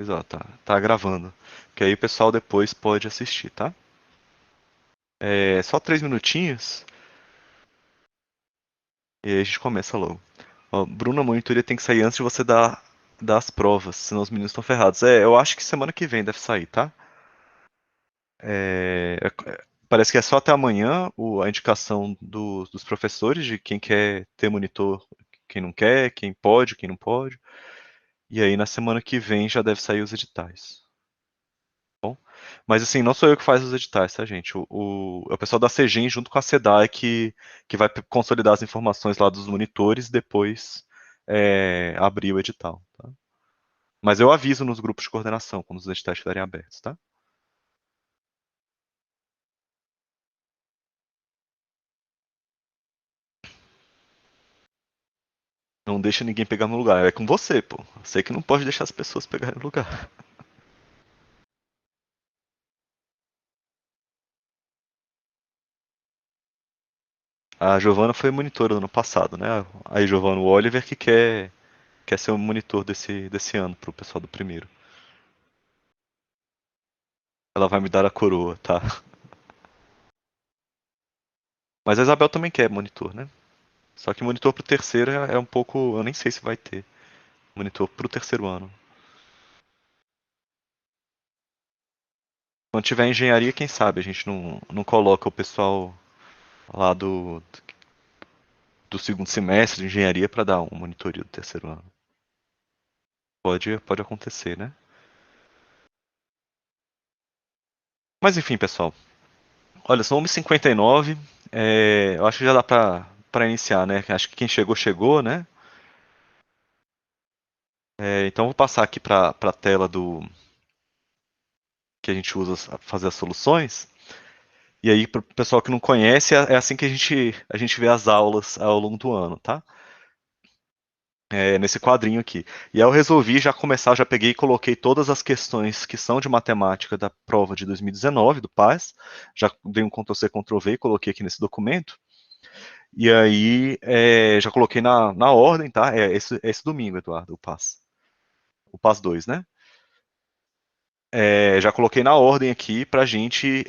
Pois ó, tá gravando. Que aí o pessoal depois pode assistir, tá? É só 3 minutinhos e aí a gente começa logo. Ó, Bruna, a monitoria tem que sair antes de você dar as provas, senão os meninos estão ferrados. Eu acho que semana que vem deve sair, tá? Parece que é só até amanhã a indicação dos professores de quem quer ter monitor, quem não quer, quem pode, quem não pode. E aí na semana que vem já deve sair os editais. Bom, mas assim, não sou eu que faço os editais, tá, gente? É o pessoal da CEGEM junto com a SEDAI que vai consolidar as informações lá dos monitores e depois abrir o edital, tá? Mas eu aviso nos grupos de coordenação quando os editais estiverem abertos, tá? Não deixa ninguém pegar no lugar. É com você, pô. Sei que não pode deixar as pessoas pegarem no lugar. A Giovana foi monitora no ano passado, né? Aí, Giovana, o Oliver que quer ser o monitor desse ano pro pessoal do primeiro. Ela vai me dar a coroa, tá? Mas a Isabel também quer monitor, né? Só que monitor pro terceiro é um pouco. Eu nem sei se vai ter monitor pro terceiro ano. Quando tiver engenharia, quem sabe a gente não coloca o pessoal lá do segundo semestre de engenharia para dar um monitoria do terceiro ano. Pode acontecer, né? Mas enfim, pessoal. Olha, são 1h59. Eu acho que já dá para iniciar, né? Acho que quem chegou, chegou, né? Então eu vou passar aqui para a tela do que a gente usa para fazer as soluções. E aí, para o pessoal que não conhece, é assim que a gente vê as aulas ao longo do ano, tá? Nesse quadrinho aqui. E aí eu resolvi já começar, já peguei e coloquei todas as questões que são de matemática da prova de 2019, do PAS. Já dei um Ctrl+C, Ctrl+V e coloquei aqui nesse documento. E aí, já coloquei na ordem, tá? Esse domingo, Eduardo, o PAS. O PAS 2, né? Já coloquei na ordem aqui para a gente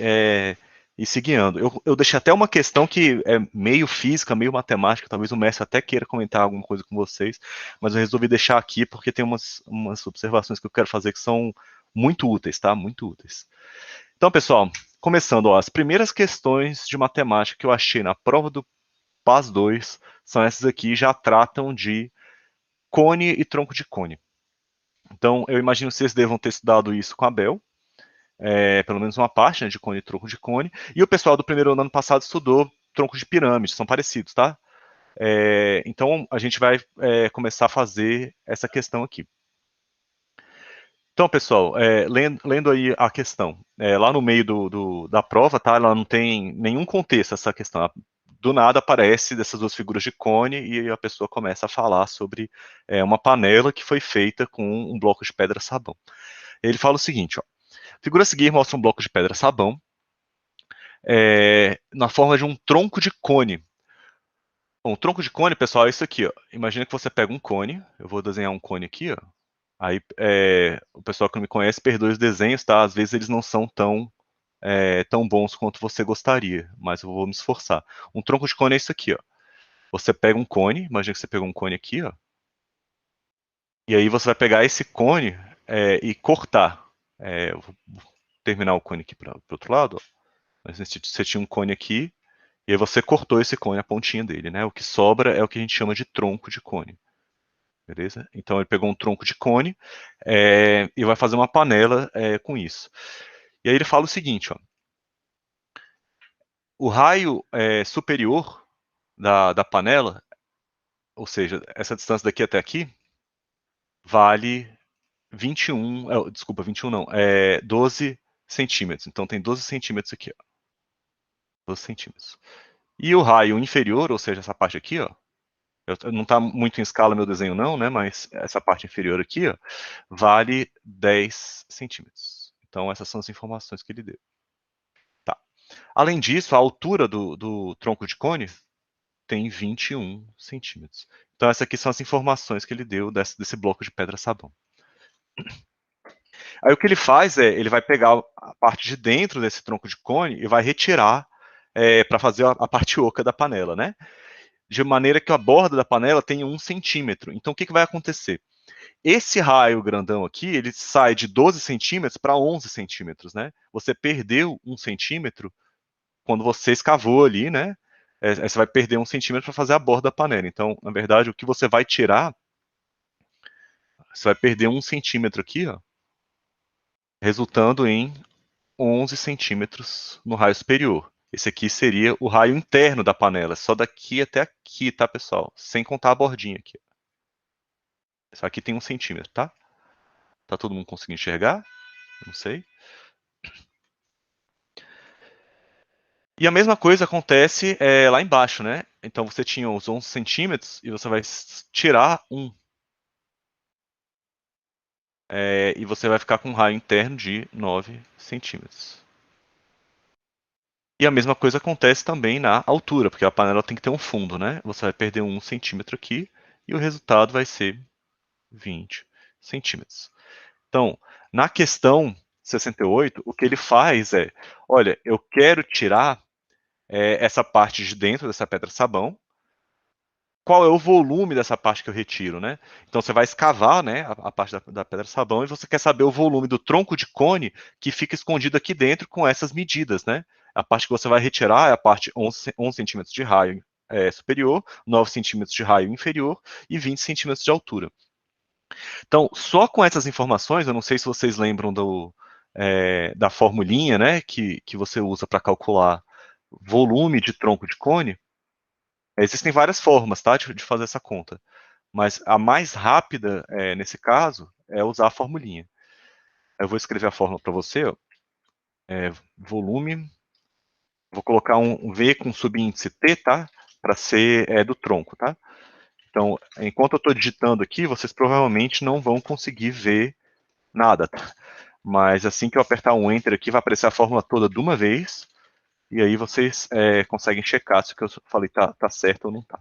ir se guiando. Eu deixei até uma questão que é meio física, meio matemática, talvez o mestre até queira comentar alguma coisa com vocês, mas eu resolvi deixar aqui porque tem umas observações que eu quero fazer que são muito úteis, tá? Muito úteis. Então, pessoal, começando, ó, as primeiras questões de matemática que eu achei na prova do PAS 2 são essas aqui, já tratam de cone e tronco de cone. Então, eu imagino que vocês devam ter estudado isso com a Bel, pelo menos uma parte, né, de cone e tronco de cone. E o pessoal do primeiro ano passado estudou tronco de pirâmide, são parecidos, tá? Então a gente vai começar a fazer essa questão aqui. Então, pessoal, lendo aí a questão, lá no meio da prova, tá? Ela não tem nenhum contexto essa questão. Do nada aparece dessas duas figuras de cone e a pessoa começa a falar sobre uma panela que foi feita com um bloco de pedra sabão. Ele fala o seguinte, ó. A figura a seguir mostra um bloco de pedra sabão na forma de um tronco de cone. Bom, o tronco de cone, pessoal, é isso aqui, ó. Imagina que você pega um cone, eu vou desenhar um cone aqui, ó. Aí, o pessoal que não me conhece, perdoe os desenhos, tá? Às vezes eles não são tão bons quanto você gostaria, mas eu vou me esforçar. Um tronco de cone é isso aqui, ó. Você pega um cone, imagina que você pegou um cone aqui, ó. E aí você vai pegar esse cone e cortar. Eu vou terminar o cone aqui para o outro lado, ó. Mas você tinha um cone aqui, e aí você cortou esse cone, a pontinha dele, né? O que sobra é o que a gente chama de tronco de cone. Beleza? Então ele pegou um tronco de cone e vai fazer uma panela com isso. E aí ele fala o seguinte, ó. O raio superior da panela, ou seja, essa distância daqui até aqui, vale 21, desculpa, 21 não, 12 centímetros. Então tem 12 centímetros aqui, ó. 12 centímetros. E o raio inferior, ou seja, essa parte aqui, ó, não está muito em escala meu desenho não, né? Mas essa parte inferior aqui, ó, vale 10 centímetros. Então essas são as informações que ele deu. Tá. Além disso, a altura do tronco de cone tem 21 centímetros. Então essas aqui são as informações que ele deu desse bloco de pedra sabão. Aí o que ele faz é, ele vai pegar a parte de dentro desse tronco de cone e vai retirar para fazer a parte oca da panela, né? De maneira que a borda da panela tenha 1 centímetro. Então o que vai acontecer? Esse raio grandão aqui, ele sai de 12 centímetros para 11 centímetros, né? Você perdeu 1 centímetro quando você escavou ali, né? Você vai perder 1 centímetro para fazer a borda da panela. Então, na verdade, o que você vai tirar, você vai perder 1 centímetro aqui, ó, resultando em 11 centímetros no raio superior. Esse aqui seria o raio interno da panela, só daqui até aqui, tá, pessoal? Sem contar a bordinha aqui. Isso aqui tem 1 centímetro, tá? Tá todo mundo conseguindo enxergar? Não sei. E a mesma coisa acontece lá embaixo, né? Então você tinha os 11 centímetros e você vai tirar 1. E você vai ficar com um raio interno de 9 centímetros. E a mesma coisa acontece também na altura, porque a panela tem que ter um fundo, né? Você vai perder 1 centímetro aqui e o resultado vai ser 20 centímetros. Então, na questão 68, o que ele faz é, olha, eu quero tirar essa parte de dentro dessa pedra-sabão. Qual é o volume dessa parte que eu retiro, né? Então você vai escavar, né, a parte da pedra-sabão e você quer saber o volume do tronco de cone que fica escondido aqui dentro com essas medidas, né? A parte que você vai retirar é a parte 11 centímetros de raio superior, 9 centímetros de raio inferior e 20 centímetros de altura. Então, só com essas informações, eu não sei se vocês lembram da formulinha, né, que você usa para calcular volume de tronco de cone. Existem várias formas, tá, de fazer essa conta. Mas a mais rápida, nesse caso, é usar a formulinha. Eu vou escrever a fórmula para você, ó. Volume, vou colocar um V com subíndice T, tá? Para ser do tronco, tá? Então, enquanto eu estou digitando aqui, vocês provavelmente não vão conseguir ver nada, tá? Mas assim que eu apertar um Enter aqui, vai aparecer a fórmula toda de uma vez, e aí vocês conseguem checar se o que eu falei tá certo ou não tá.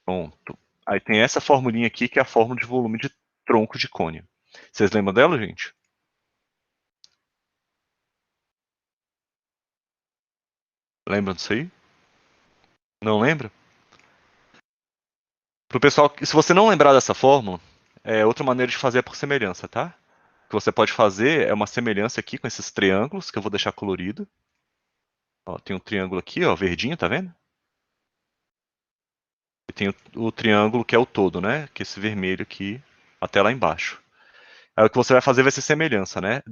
Pronto. Aí tem essa formulinha aqui, que é a fórmula de volume de tronco de cone. Vocês lembram dela, gente? Lembram disso aí? Não lembra? Pro pessoal, se você não lembrar dessa fórmula, outra maneira de fazer é por semelhança, tá? O que você pode fazer é uma semelhança aqui com esses triângulos, que eu vou deixar colorido. Ó, tem um triângulo aqui, ó, verdinho, tá vendo? E tem o triângulo que é o todo, né? Que é esse vermelho aqui, até lá embaixo. Aí o que você vai fazer vai ser semelhança, né?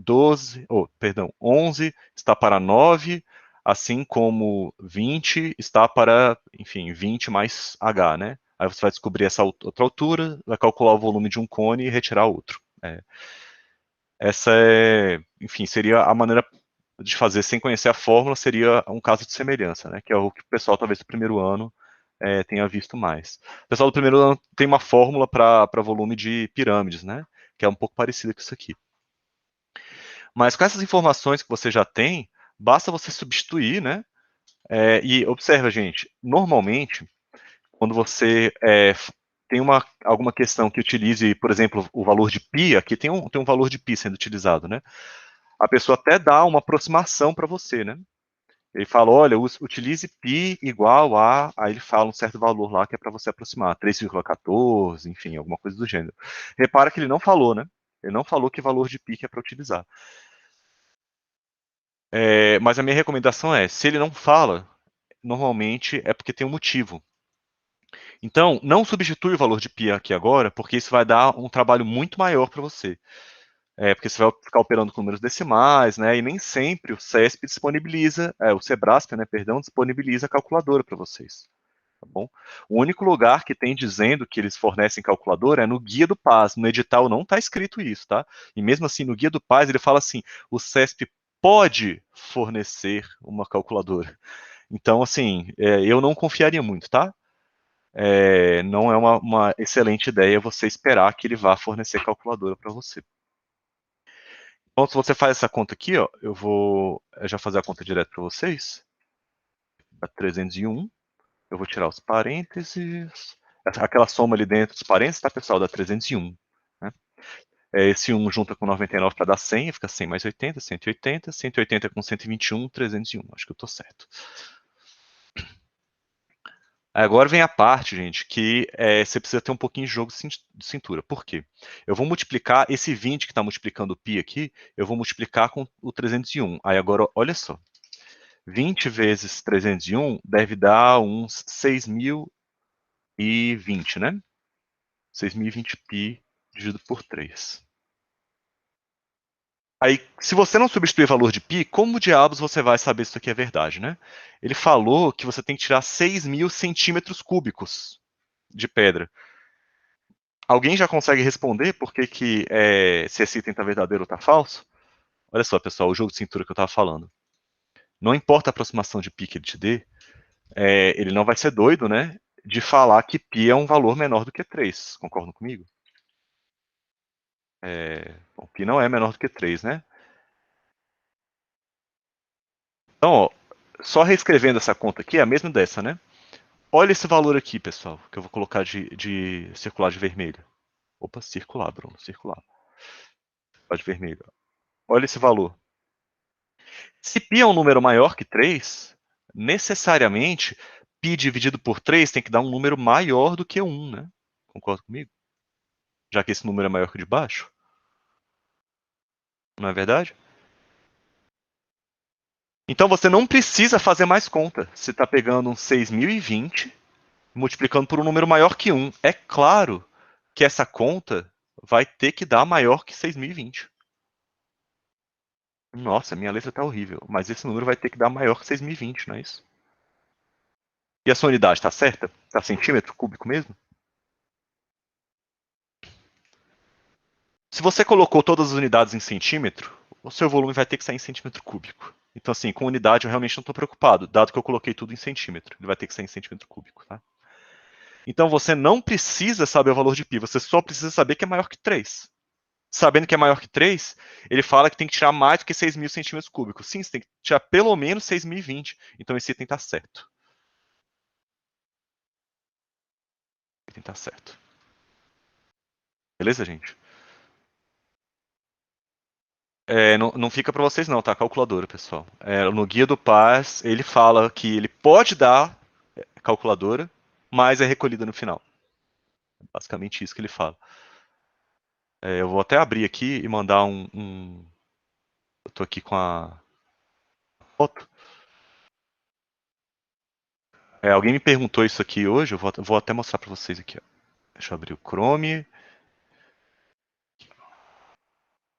11 está para 9, assim como 20 está para, enfim, 20 mais h, né? Aí você vai descobrir essa outra altura, vai calcular o volume de um cone e retirar outro. Essa enfim, seria a maneira de fazer sem conhecer a fórmula, seria um caso de semelhança, né? Que é o que o pessoal, talvez, do primeiro ano tenha visto mais. O pessoal do primeiro ano tem uma fórmula para volume de pirâmides, né? Que é um pouco parecida com isso aqui. Mas com essas informações que você já tem, basta você substituir, né? E observa, gente, normalmente, quando você tem alguma questão que utilize, por exemplo, o valor de π, aqui tem um valor de π sendo utilizado, né? A pessoa até dá uma aproximação para você, né? Ele fala, olha, utilize π igual a... Aí ele fala um certo valor lá que é para você aproximar, 3,14, enfim, alguma coisa do gênero. Repara que ele não falou, né? Ele não falou que valor de π que é para utilizar. Mas a minha recomendação é, se ele não fala, normalmente é porque tem um motivo. Então, não substitui o valor de π aqui agora, porque isso vai dar um trabalho muito maior para você. Porque você vai ficar operando com números decimais, né? E nem sempre o CESP disponibiliza, o Sebrasp, né, perdão, disponibiliza a calculadora para vocês. Tá bom? O único lugar que tem dizendo que eles fornecem calculadora é no Guia do PAS. No edital não está escrito isso, tá? E mesmo assim, no Guia do PAS, ele fala assim, o CESP pode fornecer uma calculadora. Então, assim, eu não confiaria muito, tá? Não é uma excelente ideia você esperar que ele vá fornecer calculadora para você. Então, se você faz essa conta aqui, ó, eu vou já fazer a conta direto para vocês. 301. Eu vou tirar os parênteses. aquela soma ali dentro dos parênteses, tá, pessoal? Dá 301. Né? Esse 1 junta com 99 para dar 100, fica 100 mais 80, 180. 180 com 121, 301. Acho que eu tô certo. Agora vem a parte, gente, que você precisa ter um pouquinho de jogo de cintura. Por quê? Eu vou multiplicar esse 20 que está multiplicando o π aqui, eu vou multiplicar com o 301. Aí agora, olha só. 20 vezes 301 deve dar uns 6.020, né? 6.020 π dividido por 3. Aí, se você não substituir valor de π, como diabos você vai saber se isso aqui é verdade, né? Ele falou que você tem que tirar 6.000 centímetros cúbicos de pedra. Alguém já consegue responder por que, se esse item está verdadeiro ou está falso? Olha só, pessoal, o jogo de cintura que eu estava falando. Não importa a aproximação de π que ele te dê, ele não vai ser doido, né, de falar que π é um valor menor do que 3. Concordam comigo? Bom, π não é menor do que 3, né? Então, ó, só reescrevendo essa conta aqui, é a mesma dessa, né? Olha esse valor aqui, pessoal, que eu vou colocar de circular de vermelho. Opa, circular, Bruno, circular. De vermelho. Olha esse valor. Se π é um número maior que 3, necessariamente π dividido por 3 tem que dar um número maior do que 1, né? Concorda comigo? Já que esse número é maior que o de baixo. Não é verdade? Então você não precisa fazer mais conta. Você está pegando um 6.020, multiplicando por um número maior que 1. É claro que essa conta vai ter que dar maior que 6.020. Nossa, minha letra está horrível. Mas esse número vai ter que dar maior que 6.020, não é isso? E a sua unidade está certa? Está centímetro cúbico mesmo? Se você colocou todas as unidades em centímetro, o seu volume vai ter que sair em centímetro cúbico. Então, assim, com unidade eu realmente não estou preocupado, dado que eu coloquei tudo em centímetro. Ele vai ter que sair em centímetro cúbico, tá? Então, você não precisa saber o valor de π, você só precisa saber que é maior que 3. Sabendo que é maior que 3, ele fala que tem que tirar mais do que 6.000 centímetros cúbicos. Sim, você tem que tirar pelo menos 6.020. Então, esse item está certo. Esse item está certo. Beleza, gente? Não fica para vocês não, tá? Calculadora, pessoal. No guia do Paz, ele fala que ele pode dar calculadora, mas é recolhida no final. É basicamente isso que ele fala. Eu vou até abrir aqui e mandar Eu tô aqui com a foto. Alguém me perguntou isso aqui hoje, eu vou até mostrar para vocês aqui. Ó. Deixa eu abrir o Chrome.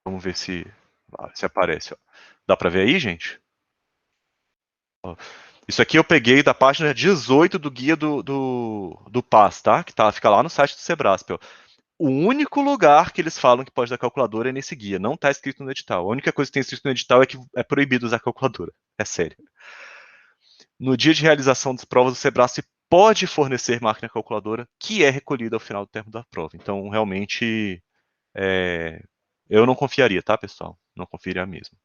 Vamos ver se aparece. Ó. Dá para ver aí, gente? Ó. Isso aqui eu peguei da página 18 do guia do PAS, tá? Que fica lá no site do Sebrasp. Ó. O único lugar que eles falam que pode dar calculadora é nesse guia. Não está escrito no edital. A única coisa que tem escrito no edital é que é proibido usar calculadora. É sério. No dia de realização das provas, o Sebrasp pode fornecer máquina calculadora que é recolhida ao final do termo da prova. Então, realmente, eu não confiaria, tá, pessoal? Não confiaria mesmo.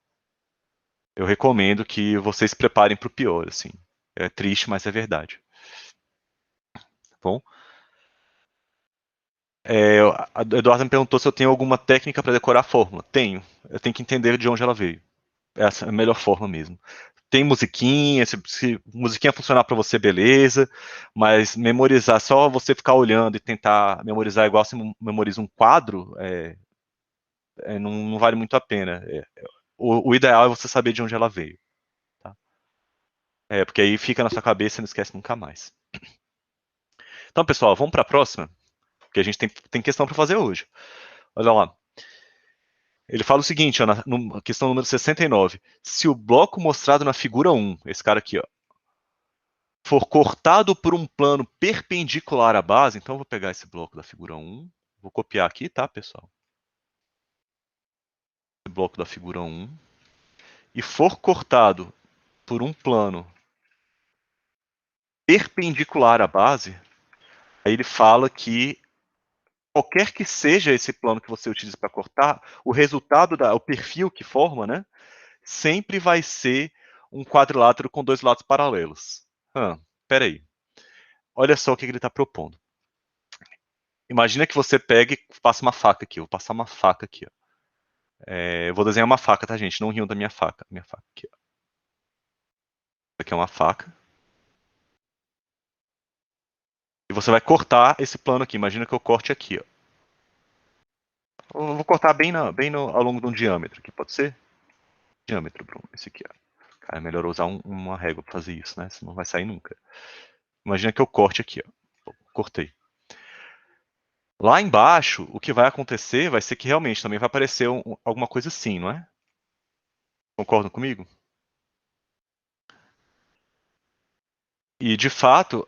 Eu recomendo que vocês se preparem para o pior, assim. É triste, mas é verdade. Tá bom? A Eduardo me perguntou se eu tenho alguma técnica para decorar a fórmula. Tenho. Eu tenho que entender de onde ela veio. Essa é a melhor forma mesmo. Tem musiquinha, se musiquinha funcionar para você, beleza, mas memorizar, só você ficar olhando e tentar memorizar igual você memoriza um quadro, não vale muito a pena. O ideal é você saber de onde ela veio. Tá? Porque aí fica na sua cabeça e não esquece nunca mais. Então, pessoal, vamos para a próxima, porque a gente tem questão para fazer hoje. Olha lá. Ele fala o seguinte, ó, na questão número 69. Se o bloco mostrado na figura 1, esse cara aqui, ó, for cortado por um plano perpendicular à base, então eu vou pegar esse bloco da figura 1, vou copiar aqui, tá, pessoal? Esse bloco da figura 1, e for cortado por um plano perpendicular à base, aí ele fala que qualquer que seja esse plano que você utilize para cortar, o resultado, o perfil que forma, né, sempre vai ser um quadrilátero com dois lados paralelos. Peraí. Olha só o que ele está propondo. imagina que você pega e passa uma faca aqui. Eu vou passar uma faca aqui, ó. Eu vou desenhar uma faca, tá, gente? Não riam da minha faca. Minha faca aqui, ó. Isso aqui é uma faca. E você vai cortar esse plano aqui. Imagina que eu corte aqui, ó. Eu vou cortar ao longo de um diâmetro aqui, pode ser? Diâmetro, Bruno, esse aqui, ó. Cara, é melhor usar uma régua pra fazer isso, né? Senão não vai sair nunca. Imagina que eu corte aqui, ó. Cortei. Lá embaixo, o que vai acontecer vai ser que realmente também vai aparecer alguma coisa assim, não é? Concordam comigo? E, de fato,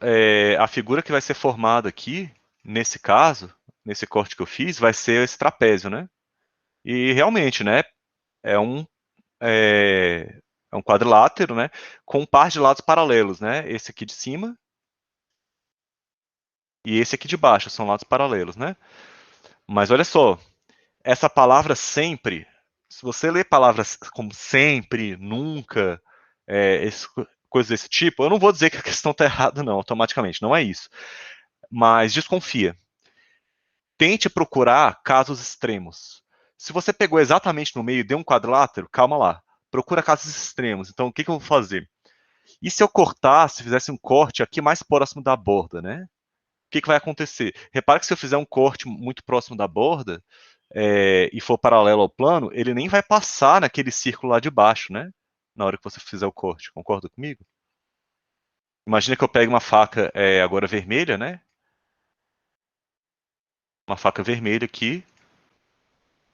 a figura que vai ser formada aqui, nesse caso, nesse corte que eu fiz, vai ser esse trapézio, né? E, realmente, né, é um, é, é um quadrilátero, né, com um par de lados paralelos, né? Esse aqui de cima e esse aqui de baixo, são lados paralelos, né? Mas olha só, essa palavra sempre, se você ler palavras como sempre, nunca, coisas desse tipo, eu não vou dizer que a questão está errada, não, automaticamente, não é isso. Mas desconfia. Tente procurar casos extremos. Se você pegou exatamente no meio e deu um quadrilátero, calma lá. Procura casos extremos. Então, o que eu vou fazer? E se eu cortasse, fizesse um corte aqui mais próximo da borda, né? O que vai acontecer? Repara que se eu fizer um corte muito próximo da borda, e for paralelo ao plano, ele nem vai passar naquele círculo lá de baixo, né? Na hora que você fizer o corte. Concorda comigo? Imagina que eu pegue uma faca agora vermelha, né? Uma faca vermelha aqui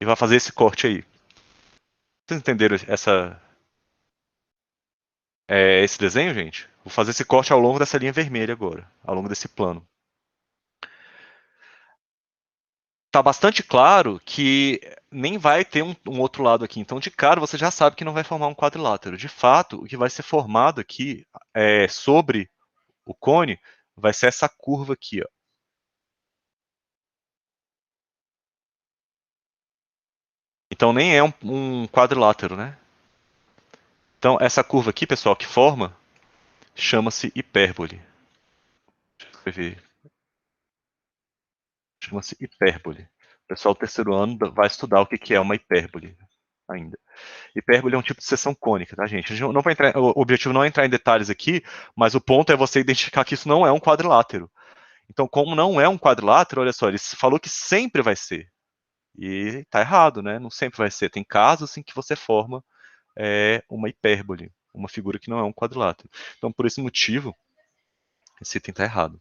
e vai fazer esse corte aí. Vocês entenderam esse desenho, gente? Vou fazer esse corte ao longo dessa linha vermelha agora, ao longo desse plano. Tá bastante claro que nem vai ter um outro lado aqui. Então, de cara, você já sabe que não vai formar um quadrilátero. De fato, o que vai ser formado aqui sobre o cone vai ser essa curva aqui, ó. Então, nem é um quadrilátero, né? Então, essa curva aqui, pessoal, que forma, chama-se hipérbole. Deixa eu escrever. Chama-se hipérbole. O pessoal do terceiro ano vai estudar o que é uma hipérbole ainda. Hipérbole é um tipo de seção cônica, tá, gente? A gente não vai entrar, o objetivo não é entrar em detalhes aqui, mas o ponto é você identificar que isso não é um quadrilátero. Então, como não é um quadrilátero, olha só, ele falou que sempre vai ser. E tá errado, né? Não sempre vai ser. Tem casos em que você forma uma hipérbole, uma figura que não é um quadrilátero. Então, por esse motivo, esse item tá errado.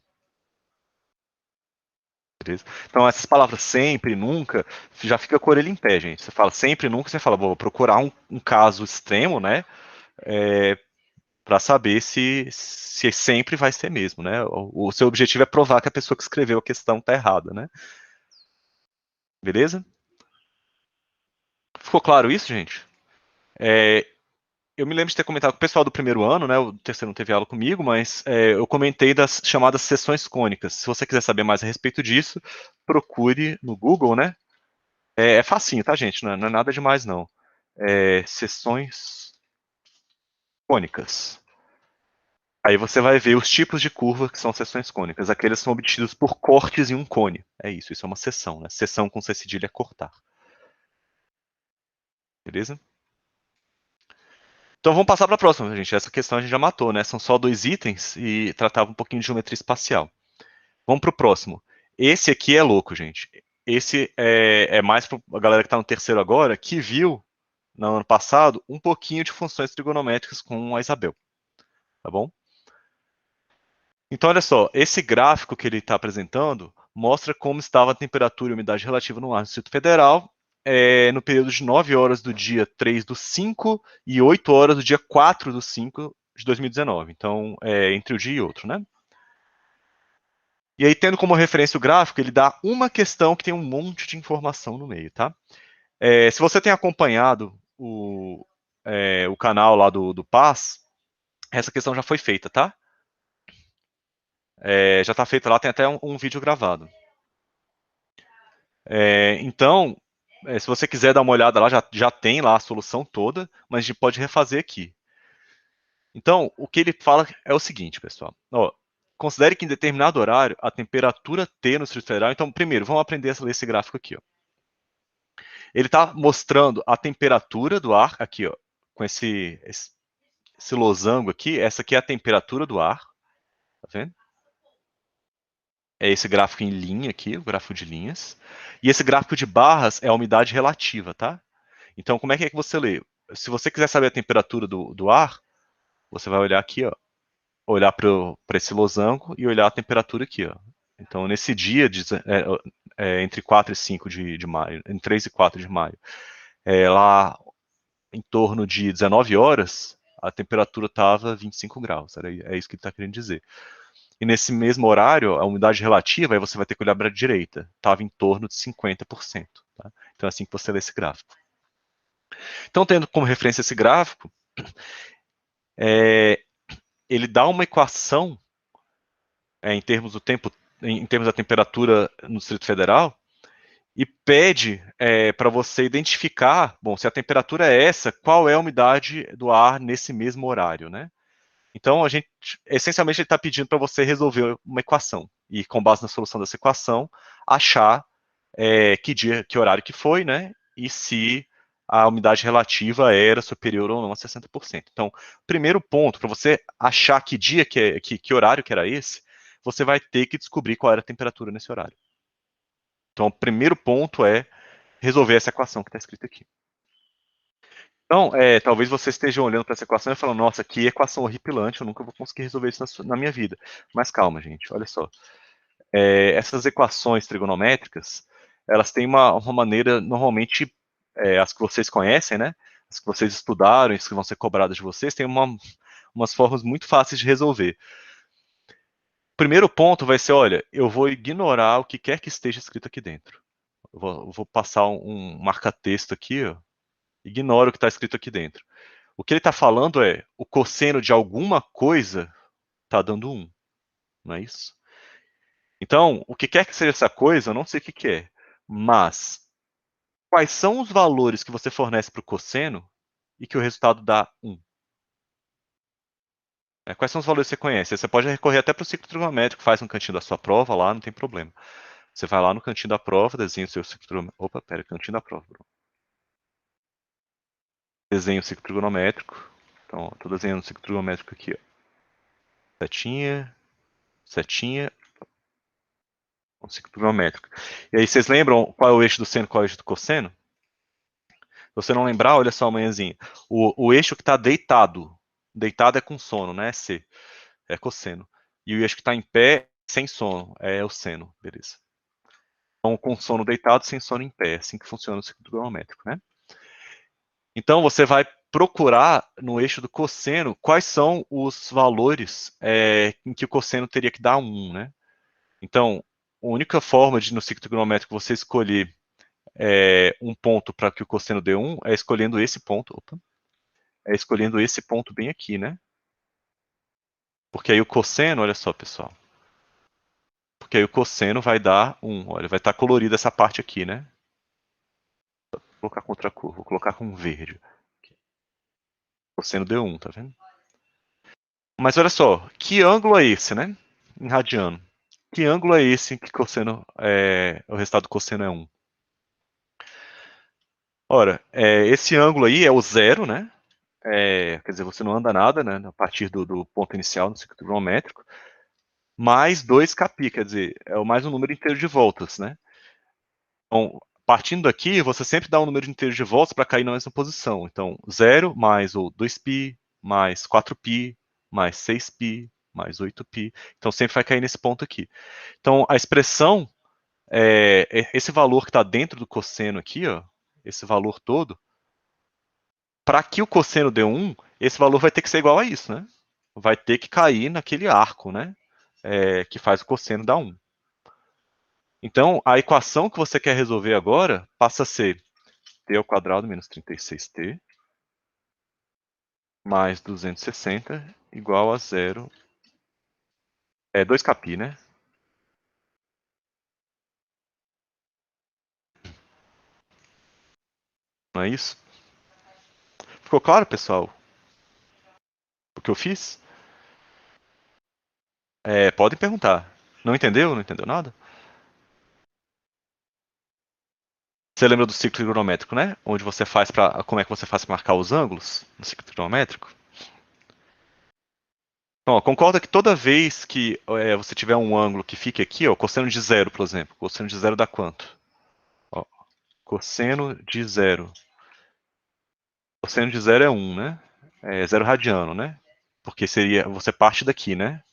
Beleza? Então, essas palavras sempre, nunca, já fica com a orelha em pé, gente. Você fala sempre, nunca, você fala, vou procurar um caso extremo, né? Para saber se sempre vai ser mesmo, né? O seu objetivo é provar que a pessoa que escreveu a questão está errada, né? Beleza? Ficou claro isso, gente? Eu me lembro de ter comentado com o pessoal do primeiro ano, né? O terceiro não teve aula comigo, mas eu comentei das chamadas seções cônicas. Se você quiser saber mais a respeito disso, procure no Google, né? É facinho, tá, gente? Não é nada demais, não. Seções cônicas. Aí você vai ver os tipos de curva que são seções cônicas. Aqueles são obtidos por cortes em um cone. É isso é uma seção, né? Seção com C cedilha é cortar. Beleza? Então vamos passar para a próxima, gente. Essa questão a gente já matou, né? São só 2 itens e tratava um pouquinho de geometria espacial. Vamos para o próximo. Esse aqui é louco, gente. Esse é mais para a galera que está no terceiro agora, que viu, no ano passado, um pouquinho de funções trigonométricas com a Isabel. Tá bom? Então, olha só, esse gráfico que ele está apresentando mostra como estava a temperatura e a umidade relativa no ar do Distrito Federal no período de 9 horas do dia 3 do 5 e 8 horas do dia 4 do 5 de 2019. Então, entre o dia e outro, né? E aí, tendo como referência o gráfico, ele dá uma questão que tem um monte de informação no meio, tá? Se você tem acompanhado o canal lá do PAS, essa questão já foi feita, tá? Já está feita lá, tem até um vídeo gravado. Então, se você quiser dar uma olhada lá, já tem lá a solução toda, mas a gente pode refazer aqui. Então, o que ele fala é o seguinte, pessoal. Ó, considere que em determinado horário, a temperatura T no Distrito Federal... Então, primeiro, vamos aprender a ler esse gráfico aqui, ó. Ele está mostrando a temperatura do ar, aqui, ó, com esse losango aqui. Essa aqui é a temperatura do ar, tá vendo? É esse gráfico em linha aqui, o gráfico de linhas. E esse gráfico de barras é a umidade relativa, tá? Então, como é que você lê? Se você quiser saber a temperatura do ar, você vai olhar aqui, ó, olhar para esse losango e olhar a temperatura aqui, ó. Então, nesse dia, entre 4 e 5 de maio, entre 3 e 4 de maio, lá em torno de 19 horas, a temperatura estava 25 graus, é isso que ele está querendo dizer. E nesse mesmo horário, a umidade relativa, aí você vai ter que olhar para a direita, estava em torno de 50%. Tá? Então é assim que você lê esse gráfico. Então, tendo como referência esse gráfico, ele dá uma equação em termos do tempo, em termos da temperatura no Distrito Federal, e pede para você identificar, bom, se a temperatura é essa, qual é a umidade do ar nesse mesmo horário, né? Então, essencialmente, ele está pedindo para você resolver uma equação. E, com base na solução dessa equação, achar que horário que foi, né? E se a umidade relativa era superior ou não a 60%. Então, primeiro ponto, para você achar que dia que horário que era esse, você vai ter que descobrir qual era a temperatura nesse horário. Então, o primeiro ponto é resolver essa equação que está escrita aqui. Então, talvez você esteja olhando para essa equação e falando, nossa, que equação horripilante, eu nunca vou conseguir resolver isso na minha vida. Mas calma, gente, olha só. Essas equações trigonométricas, elas têm uma maneira, normalmente, as que vocês conhecem, né? As que vocês estudaram, as que vão ser cobradas de vocês, têm umas formas muito fáceis de resolver. O primeiro ponto vai ser, olha, eu vou ignorar o que quer que esteja escrito aqui dentro. Eu vou passar um marca-texto aqui, ó, ignora o que está escrito aqui dentro. O que ele está falando é, o cosseno de alguma coisa está dando 1, não é isso? Então, o que quer que seja essa coisa, eu não sei o que é, mas quais são os valores que você fornece para o cosseno e que o resultado dá 1? Quais são os valores que você conhece? Você pode recorrer até para o ciclo trigonométrico, faz no cantinho da sua prova lá, não tem problema. Você vai lá no cantinho da prova, desenha o seu ciclo trigonométrico. Opa, pera, cantinho da prova, Bruno. Desenha o ciclo trigonométrico. Então, estou desenhando o ciclo trigonométrico aqui, ó. Setinha, setinha, um ciclo trigonométrico. E aí, vocês lembram qual é o eixo do seno e qual é o eixo do cosseno? Se você não lembrar, olha só amanhãzinha. O eixo que está deitado é com sono, né? É C, é cosseno. E o eixo que está em pé, sem sono, é o seno, beleza. Então, com sono deitado, sem sono em pé, é assim que funciona o ciclo trigonométrico, né? Então, você vai procurar no eixo do cosseno quais são os valores em que o cosseno teria que dar 1, né? Então, a única forma de, no ciclo trigonométrico, você escolher um ponto para que o cosseno dê 1 é escolhendo esse ponto. Opa, é escolhendo esse ponto bem aqui, né? Porque aí o cosseno, olha só, pessoal. Porque aí o cosseno vai dar 1. Olha, vai estar colorida essa parte aqui, né? Vou colocar contra a cor, vou colocar com verde. O cosseno deu 1, tá vendo? Mas olha só, que ângulo é esse, né? Em radiano. Que ângulo é esse em que o resultado do cosseno é 1? Ora, esse ângulo aí é o zero, né? Quer dizer, você não anda nada, né? A partir do ponto inicial no ciclo trigonométrico, mais 2 quer dizer, mais um número inteiro de voltas, né? Então, partindo daqui, você sempre dá um número inteiro de voltas para cair na mesma posição. Então, 0 mais o 2π, mais 4π, mais 6π, mais 8π. Então, sempre vai cair nesse ponto aqui. Então, a expressão, esse valor que está dentro do cosseno aqui, ó, esse valor todo, para que o cosseno dê 1, esse valor vai ter que ser igual a isso, né? Vai ter que cair naquele arco, né? Que faz o cosseno dar 1. Então, a equação que você quer resolver agora passa a ser t ao quadrado menos 36t mais 260 igual a 0. 2kπ, né? Não é isso? Ficou claro, pessoal? O que eu fiz? Podem perguntar. Não entendeu? Não entendeu nada? Você lembra do ciclo trigonométrico, né? Onde você faz para, como é que você faz para marcar os ângulos no ciclo trigonométrico? Então, ó, concorda que toda vez que você tiver um ângulo que fique aqui, ó, cosseno de zero, por exemplo. Cosseno de zero dá quanto? Ó, cosseno de zero. Cosseno de zero é 1, né? É zero radiano, né? Porque seria, você parte daqui, né?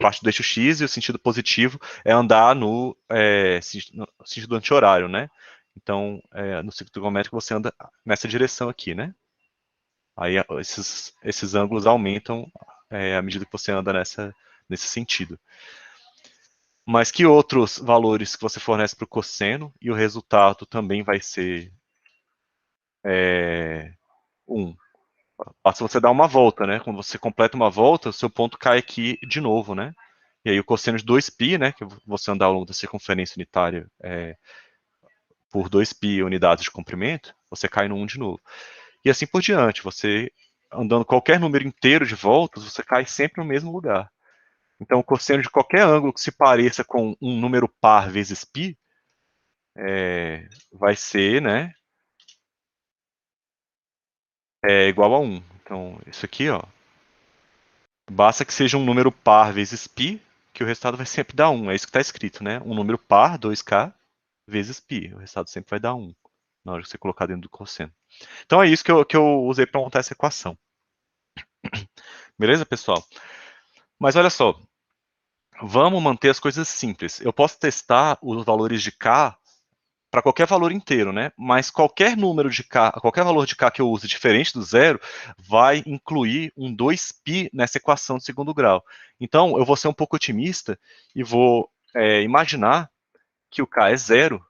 Parte do eixo X e o sentido positivo é andar no sentido anti-horário, né? Então, no ciclo trigonométrico você anda nessa direção aqui, né? Aí esses ângulos aumentam à medida que você anda nesse sentido. Mas que outros valores que você fornece para o cosseno e o resultado também vai ser 1? Basta você dar uma volta, né? Quando você completa uma volta, o seu ponto cai aqui de novo, né? E aí o cosseno de 2π, né? Que você andar ao longo da circunferência unitária por 2π unidades de comprimento, você cai no 1 de novo. E assim por diante. Você andando qualquer número inteiro de voltas, você cai sempre no mesmo lugar. Então, o cosseno de qualquer ângulo que se pareça com um número par vezes π vai ser, né, igual a 1. Então, isso aqui, ó, basta que seja um número par vezes π, que o resultado vai sempre dar 1. É isso que está escrito, né? Um número par, 2k, vezes π. O resultado sempre vai dar 1 na hora que você colocar dentro do cosseno. Então, é isso que eu usei para montar essa equação. Beleza, pessoal? Mas olha só, vamos manter as coisas simples. Eu posso testar os valores de k para qualquer valor inteiro, né? Mas qualquer número de k, qualquer valor de k que eu use diferente do zero, vai incluir um 2π nessa equação de segundo grau. Então, eu vou ser um pouco otimista e vou imaginar que o k é zero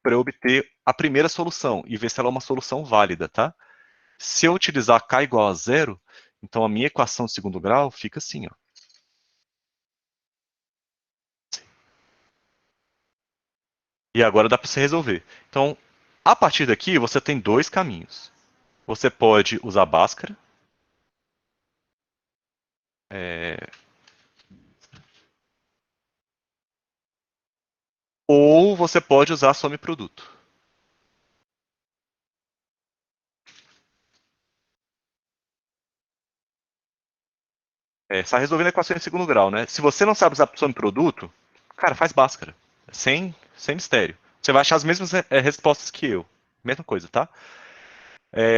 para eu obter a primeira solução e ver se ela é uma solução válida, tá? Se eu utilizar k igual a zero, então a minha equação de segundo grau fica assim, ó. E agora dá para você resolver. Então, a partir daqui, você tem dois caminhos. Você pode usar Bhaskara, é, ou você pode usar some produto. Está resolvendo a equação em segundo grau, né? Se você não sabe usar some produto, cara, faz Bhaskara. Sem mistério. Você vai achar as mesmas respostas que eu. Mesma coisa, tá?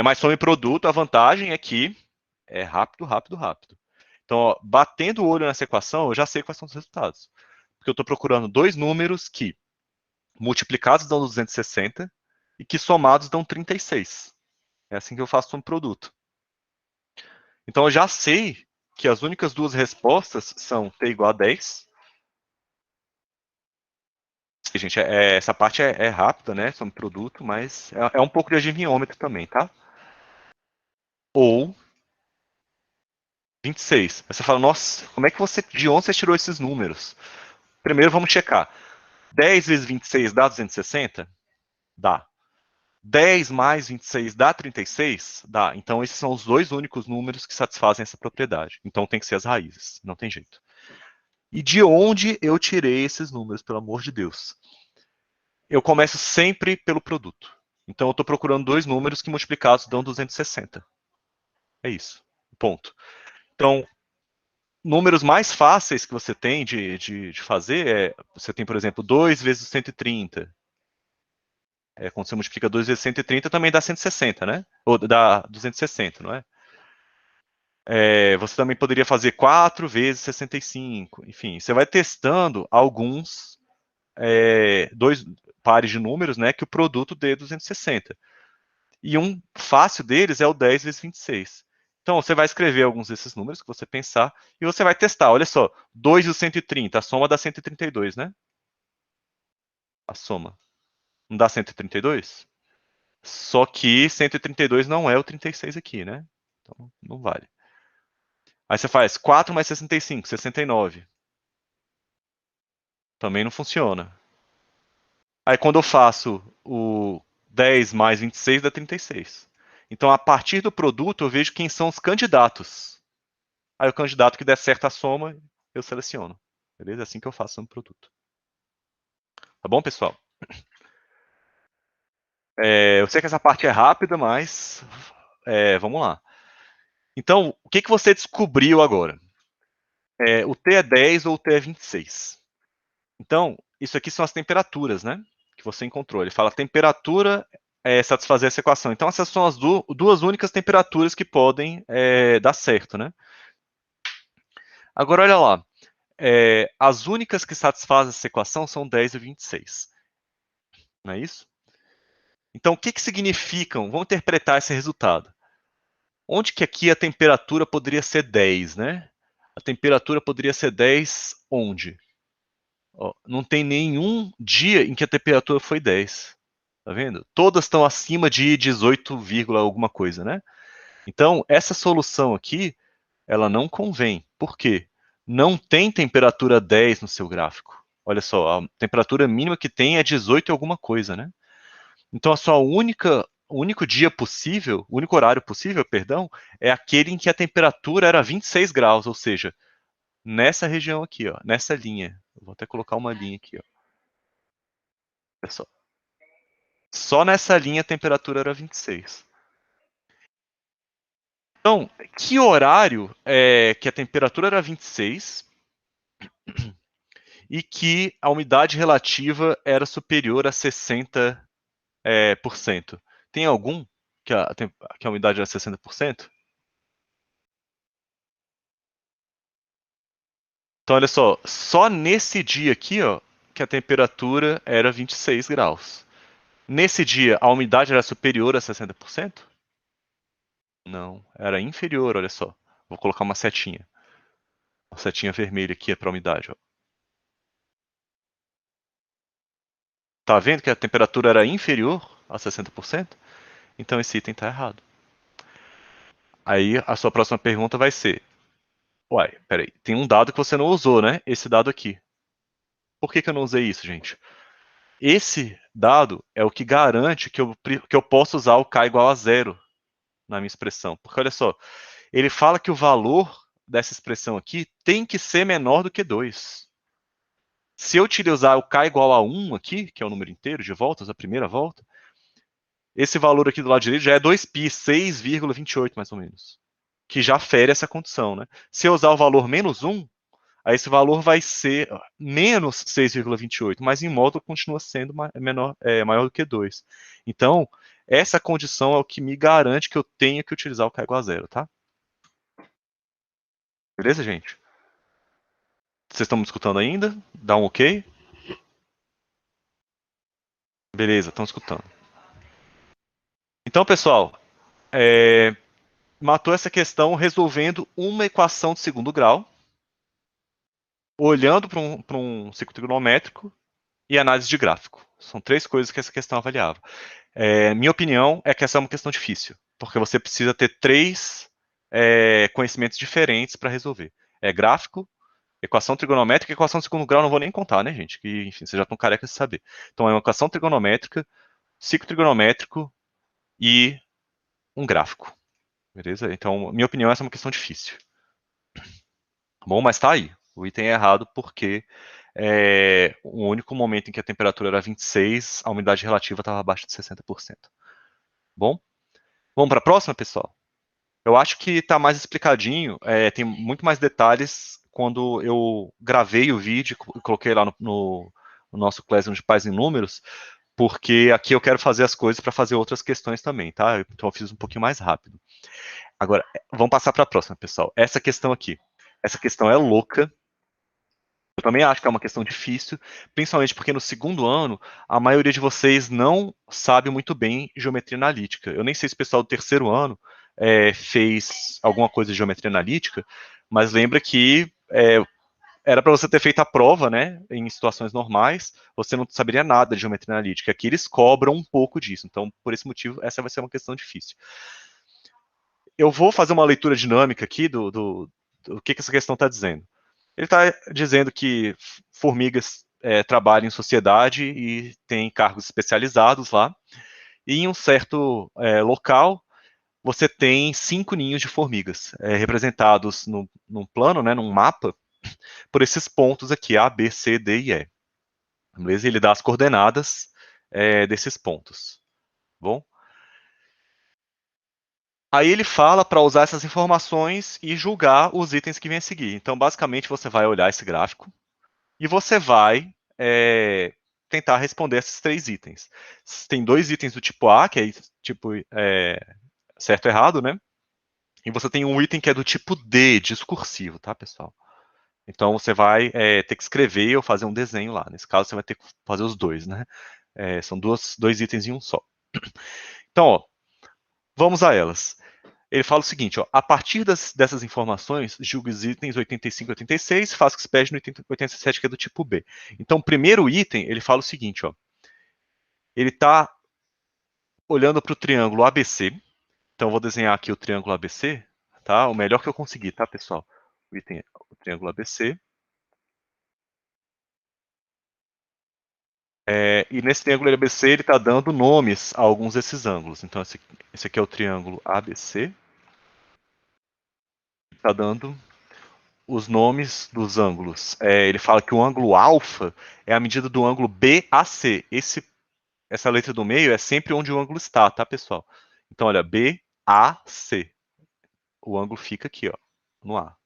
Mas some produto, a vantagem é que é rápido, rápido, rápido. Então, ó, batendo o olho nessa equação, eu já sei quais são os resultados. Porque eu estou procurando dois números que multiplicados dão 260 e que somados dão 36. É assim que eu faço um produto. Então eu já sei que as únicas duas respostas são t igual a 10. Gente, essa parte é rápida, né? Sobre produto, mas é um pouco de adivinhômetro também, tá? Ou 26. Aí você fala, nossa, como é que de onde você tirou esses números? Primeiro vamos checar. 10 vezes 26 dá 260? Dá. 10 mais 26 dá 36? Dá. Então, esses são os dois únicos números que satisfazem essa propriedade. Então, tem que ser as raízes. Não tem jeito. E de onde eu tirei esses números, pelo amor de Deus? Eu começo sempre pelo produto. Então, eu estou procurando dois números que multiplicados dão 260. É isso. Ponto. Então, números mais fáceis que você tem de fazer você tem, por exemplo, 2 vezes 130. Quando você multiplica 2 vezes 130, também dá 160, né? Ou dá 260, não é? Você também poderia fazer 4 vezes 65. Enfim, você vai testando alguns dois pares de números, né, que o produto dê 260. E um fácil deles é o 10 vezes 26. Então, você vai escrever alguns desses números que você pensar e você vai testar. Olha só, 2 e o 130, a soma dá 132, né? A soma. Não dá 132? Só que 132 não é o 36 aqui, né? Então, não vale. Aí você faz 4 mais 65, 69. Também não funciona. Aí quando eu faço o 10 mais 26 dá 36. Então, a partir do produto, eu vejo quem são os candidatos. Aí o candidato que der certo a soma, eu seleciono. Beleza? É assim que eu faço no produto. Tá bom, pessoal? Eu sei que essa parte é rápida, mas vamos lá. Então, o que você descobriu agora? O T é 10 ou o T é 26. Então, isso aqui são as temperaturas, né? Que você encontrou. Ele fala temperatura satisfazer essa equação. Então, essas são as duas únicas temperaturas que podem dar certo, né? Agora, olha lá. As únicas que satisfazem essa equação são 10 e 26. Não é isso? Então, o que significam? Vamos interpretar esse resultado. Onde que aqui a temperatura poderia ser 10, né? A temperatura poderia ser 10 onde? Ó, não tem nenhum dia em que a temperatura foi 10. Tá vendo? Todas estão acima de 18, alguma coisa, né? Então, essa solução aqui, ela não convém. Por quê? Não tem temperatura 10 no seu gráfico. Olha só, a temperatura mínima que tem é 18 e alguma coisa, né? Então, o único dia possível, o único horário possível, perdão, é aquele em que a temperatura era 26 graus, ou seja, nessa região aqui, ó, nessa linha. Eu vou até colocar uma linha aqui, ó. Olha só. Só nessa linha a temperatura era 26. Então, que horário que a temperatura era 26 e que a umidade relativa era superior a 60%? Por cento? Tem algum que a umidade era 60%? Então, olha só nesse dia aqui, ó, que a temperatura era 26 graus. Nesse dia, a umidade era superior a 60%? Não, era inferior, olha só. Vou colocar uma setinha. Uma setinha vermelha aqui é para a umidade, ó. Tá vendo que a temperatura era inferior a 60%? Então esse item está errado. Aí a sua próxima pergunta vai ser: uai, peraí, tem um dado que você não usou, né? Esse dado aqui. Por que eu não usei isso, gente? Esse dado é o que garante que eu posso usar o k igual a zero na minha expressão. Porque olha só, ele fala que o valor dessa expressão aqui tem que ser menor do que 2. Se eu utilizar o k igual a 1 aqui, que é o número inteiro de voltas, a primeira volta, esse valor aqui do lado direito já é 2π, 6,28 mais ou menos, que já fere essa condição, né? Se eu usar o valor menos 1, aí esse valor vai ser menos 6,28, mas em módulo continua sendo maior do que 2. Então, essa condição é o que me garante que eu tenho que utilizar o k igual a zero, tá? Beleza, gente? Vocês estão me escutando ainda? Dá um ok? Beleza, estão escutando. Então, pessoal, matou essa questão resolvendo uma equação de segundo grau, olhando para um ciclo trigonométrico e análise de gráfico. São três coisas que essa questão avaliava. Minha opinião é que essa é uma questão difícil, porque você precisa ter três conhecimentos diferentes para resolver. Gráfico, equação trigonométrica e equação de segundo grau, não vou nem contar, né, gente? Que, enfim, vocês já estão carecas de saber. Então, é uma equação trigonométrica, ciclo trigonométrico e um gráfico. Beleza? Então, minha opinião, essa é uma questão difícil. Bom, mas tá aí. O item é errado porque o único momento em que a temperatura era 26, a umidade relativa estava abaixo de 60%. Bom, vamos para a próxima, pessoal? Eu acho que está mais explicadinho, tem muito mais detalhes quando eu gravei o vídeo e coloquei lá no nosso Classroom de Pais em Números, porque aqui eu quero fazer as coisas para fazer outras questões também, tá? Então eu fiz um pouquinho mais rápido. Agora, vamos passar para a próxima, pessoal. Essa questão aqui. Essa questão é louca. Eu também acho que é uma questão difícil, principalmente porque no segundo ano, a maioria de vocês não sabe muito bem geometria analítica. Eu nem sei se o pessoal do terceiro ano fez alguma coisa de geometria analítica, mas lembra que era para você ter feito a prova, né, em situações normais, você não saberia nada de geometria analítica. Aqui eles cobram um pouco disso, então, por esse motivo, essa vai ser uma questão difícil. Eu vou fazer uma leitura dinâmica aqui do que essa questão está dizendo. Ele está dizendo que formigas trabalham em sociedade e têm cargos especializados lá. E em um certo local, você tem 5 ninhos de formigas representados num plano, né, num mapa. por esses pontos aqui, A, B, C, D e E. Beleza? Ele dá as coordenadas desses pontos. Bom? Aí ele fala para usar essas informações e julgar os itens que vêm a seguir. Então, basicamente, você vai olhar esse gráfico e você vai tentar responder esses 3 itens. Tem 2 itens do tipo A, que é tipo certo ou errado, né? E você tem um item que é do tipo D, discursivo, tá, pessoal? Então você vai ter que escrever ou fazer um desenho lá. Nesse caso, você vai ter que fazer os dois, né? São dois itens em um só. Então, ó, vamos a elas. Ele fala o seguinte, ó, a partir dessas informações, julgue os itens 85 e 86, faça que se pede no item 87, que é do tipo B. Então, o primeiro item, ele fala o seguinte, ó, ele está olhando para o triângulo ABC. Então, eu vou desenhar aqui o triângulo ABC, tá? O melhor que eu conseguir, tá, pessoal? O item é o triângulo ABC. E nesse triângulo ABC, ele está dando nomes a alguns desses ângulos. Então, esse aqui é o triângulo ABC. Está dando os nomes dos ângulos. Ele fala que o ângulo alfa é a medida do ângulo BAC. Essa letra do meio é sempre onde o ângulo está, tá, pessoal? Então, olha, BAC. O ângulo fica aqui, ó, no A.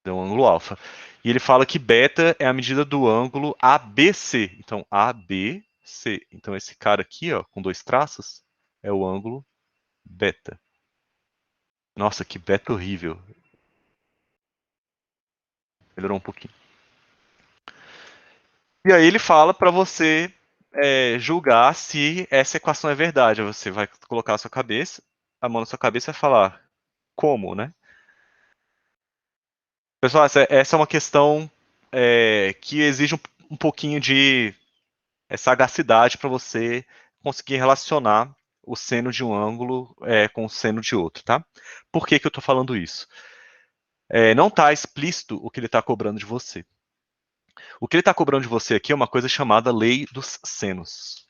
Então, o ângulo alfa. E ele fala que beta é a medida do ângulo ABC. Então, ABC. Então, esse cara aqui, ó, com 2 traços, é o ângulo beta. Nossa, que beta horrível. Melhorou um pouquinho. E aí ele fala para você julgar se essa equação é verdade. Você vai colocar a mão na sua cabeça e falar como, né? Pessoal, essa é uma questão que exige um pouquinho de sagacidade para você conseguir relacionar o seno de um ângulo com o seno de outro, tá? Por que eu estou falando isso? Não está explícito o que ele está cobrando de você. O que ele está cobrando de você aqui é uma coisa chamada lei dos senos.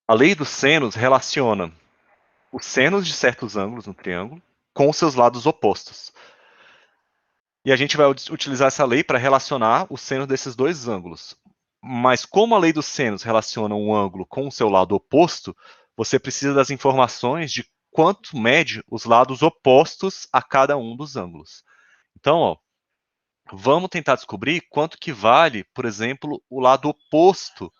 A lei dos senos relaciona os senos de certos ângulos no triângulo com os seus lados opostos. E a gente vai utilizar essa lei para relacionar o seno desses dois ângulos. Mas como a lei dos senos relaciona um ângulo com o seu lado oposto, você precisa das informações de quanto mede os lados opostos a cada um dos ângulos. Então, ó, vamos tentar descobrir quanto que vale, por exemplo, o lado oposto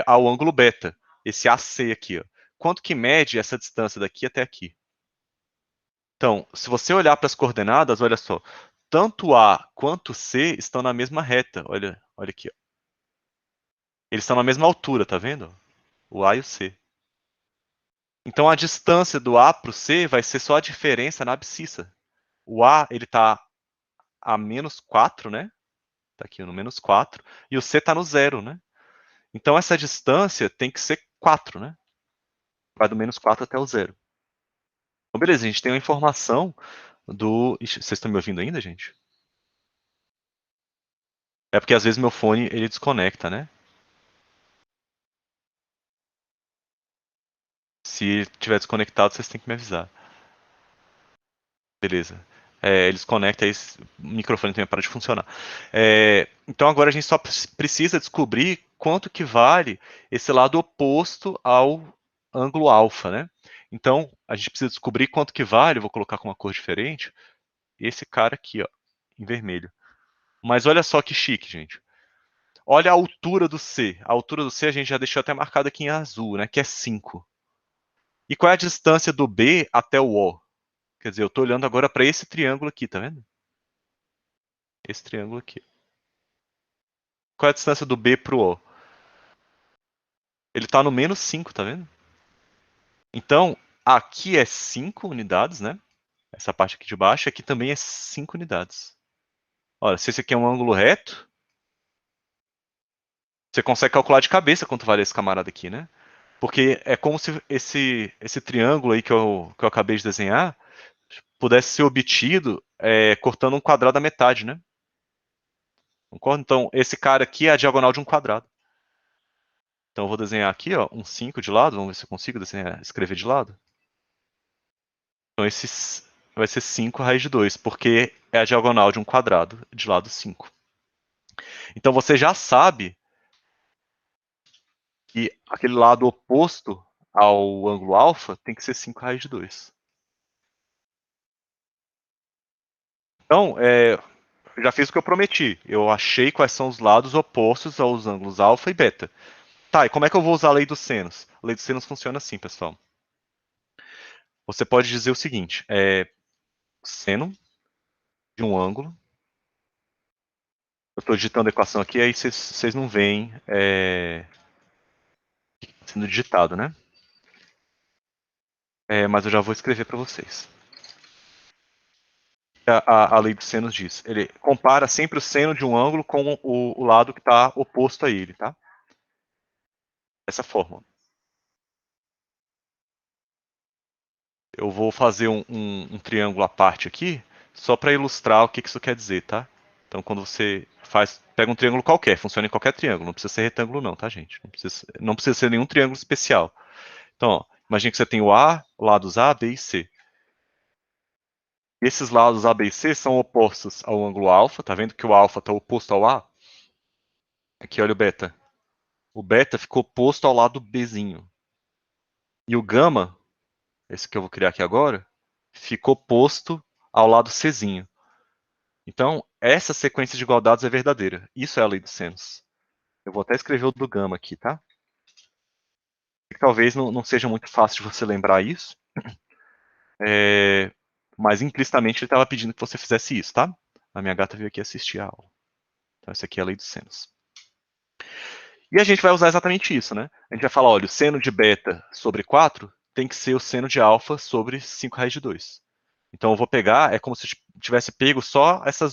ao ângulo beta, esse AC aqui. Ó. Quanto que mede essa distância daqui até aqui? Então, se você olhar para as coordenadas, olha só, tanto A quanto C estão na mesma reta. Olha aqui. Ó. Eles estão na mesma altura, tá vendo? O A e o C. Então, a distância do A para o C vai ser só a diferença na abscissa. O A ele está a menos 4, né? Está aqui no menos 4. E o C está no 0, né? Então, essa distância tem que ser 4, né? Vai do menos 4 até o 0. Então, beleza, a gente tem uma informação do... Ixi, vocês estão me ouvindo ainda, gente? É porque às vezes meu fone ele desconecta, né? Se estiver desconectado, vocês têm que me avisar. Beleza. Ele desconecta, aí o microfone também para de funcionar. Então agora a gente só precisa descobrir quanto que vale esse lado oposto ao ângulo alfa, né? Então a gente precisa descobrir quanto que vale, vou colocar com uma cor diferente, esse cara aqui, ó, em vermelho. Mas olha só que chique, gente. Olha a altura do C. A altura do C a gente já deixou até marcado aqui em azul, né? Que é 5. E qual é a distância do B até o O? Quer dizer, eu estou olhando agora para esse triângulo aqui, tá vendo? Esse triângulo aqui. Qual é a distância do B para o O? Ele está no menos 5, tá vendo? Então, aqui é 5 unidades, né? Essa parte aqui de baixo, aqui também é 5 unidades. Olha, se esse aqui é um ângulo reto, você consegue calcular de cabeça quanto vale esse camarada aqui, né? Porque é como se esse triângulo aí que eu acabei de desenhar pudesse ser obtido cortando um quadrado da metade, né? Concorda? Então, esse cara aqui é a diagonal de um quadrado. Então, eu vou desenhar aqui, ó, um 5 de lado. Vamos ver se eu consigo desenhar, escrever de lado. Então, vai ser 5 raiz de 2, porque é a diagonal de um quadrado de lado 5. Então você já sabe que aquele lado oposto ao ângulo alfa tem que ser 5 raiz de 2. Então, eu já fiz o que eu prometi. Eu achei quais são os lados opostos aos ângulos alfa e beta. Tá, e como é que eu vou usar a lei dos senos? A lei dos senos funciona assim, pessoal. Você pode dizer o seguinte, seno de um ângulo. Eu estou digitando a equação aqui, aí vocês não veem sendo digitado, né? Mas eu já vou escrever para vocês. A lei dos senos diz. Ele compara sempre o seno de um ângulo com o lado que está oposto a ele, tá? Essa fórmula. Eu vou fazer um triângulo à parte aqui, só para ilustrar o que isso quer dizer, tá? Então, quando você pega um triângulo qualquer, funciona em qualquer triângulo, não precisa ser retângulo não, tá, gente? Não precisa ser nenhum triângulo especial. Então, ó, imagine que você tem o lados A, B e C. Esses lados A, B e C são opostos ao ângulo alfa, tá vendo que o alfa está oposto ao A? Aqui, olha o beta. O beta ficou oposto ao lado Bzinho. E o gama, esse que eu vou criar aqui agora, ficou posto ao lado Czinho. Então, essa sequência de igualdades é verdadeira. Isso é a lei dos senos. Eu vou até escrever o do gama aqui, tá? Talvez não seja muito fácil de você lembrar isso, mas implicitamente ele estava pedindo que você fizesse isso, tá? A minha gata veio aqui assistir a aula. Então, essa aqui é a lei dos senos. E a gente vai usar exatamente isso, né? A gente vai falar, olha, o seno de beta sobre 4 tem que ser o seno de alfa sobre 5 raiz de 2. Então eu vou pegar, é como se eu tivesse pego só essa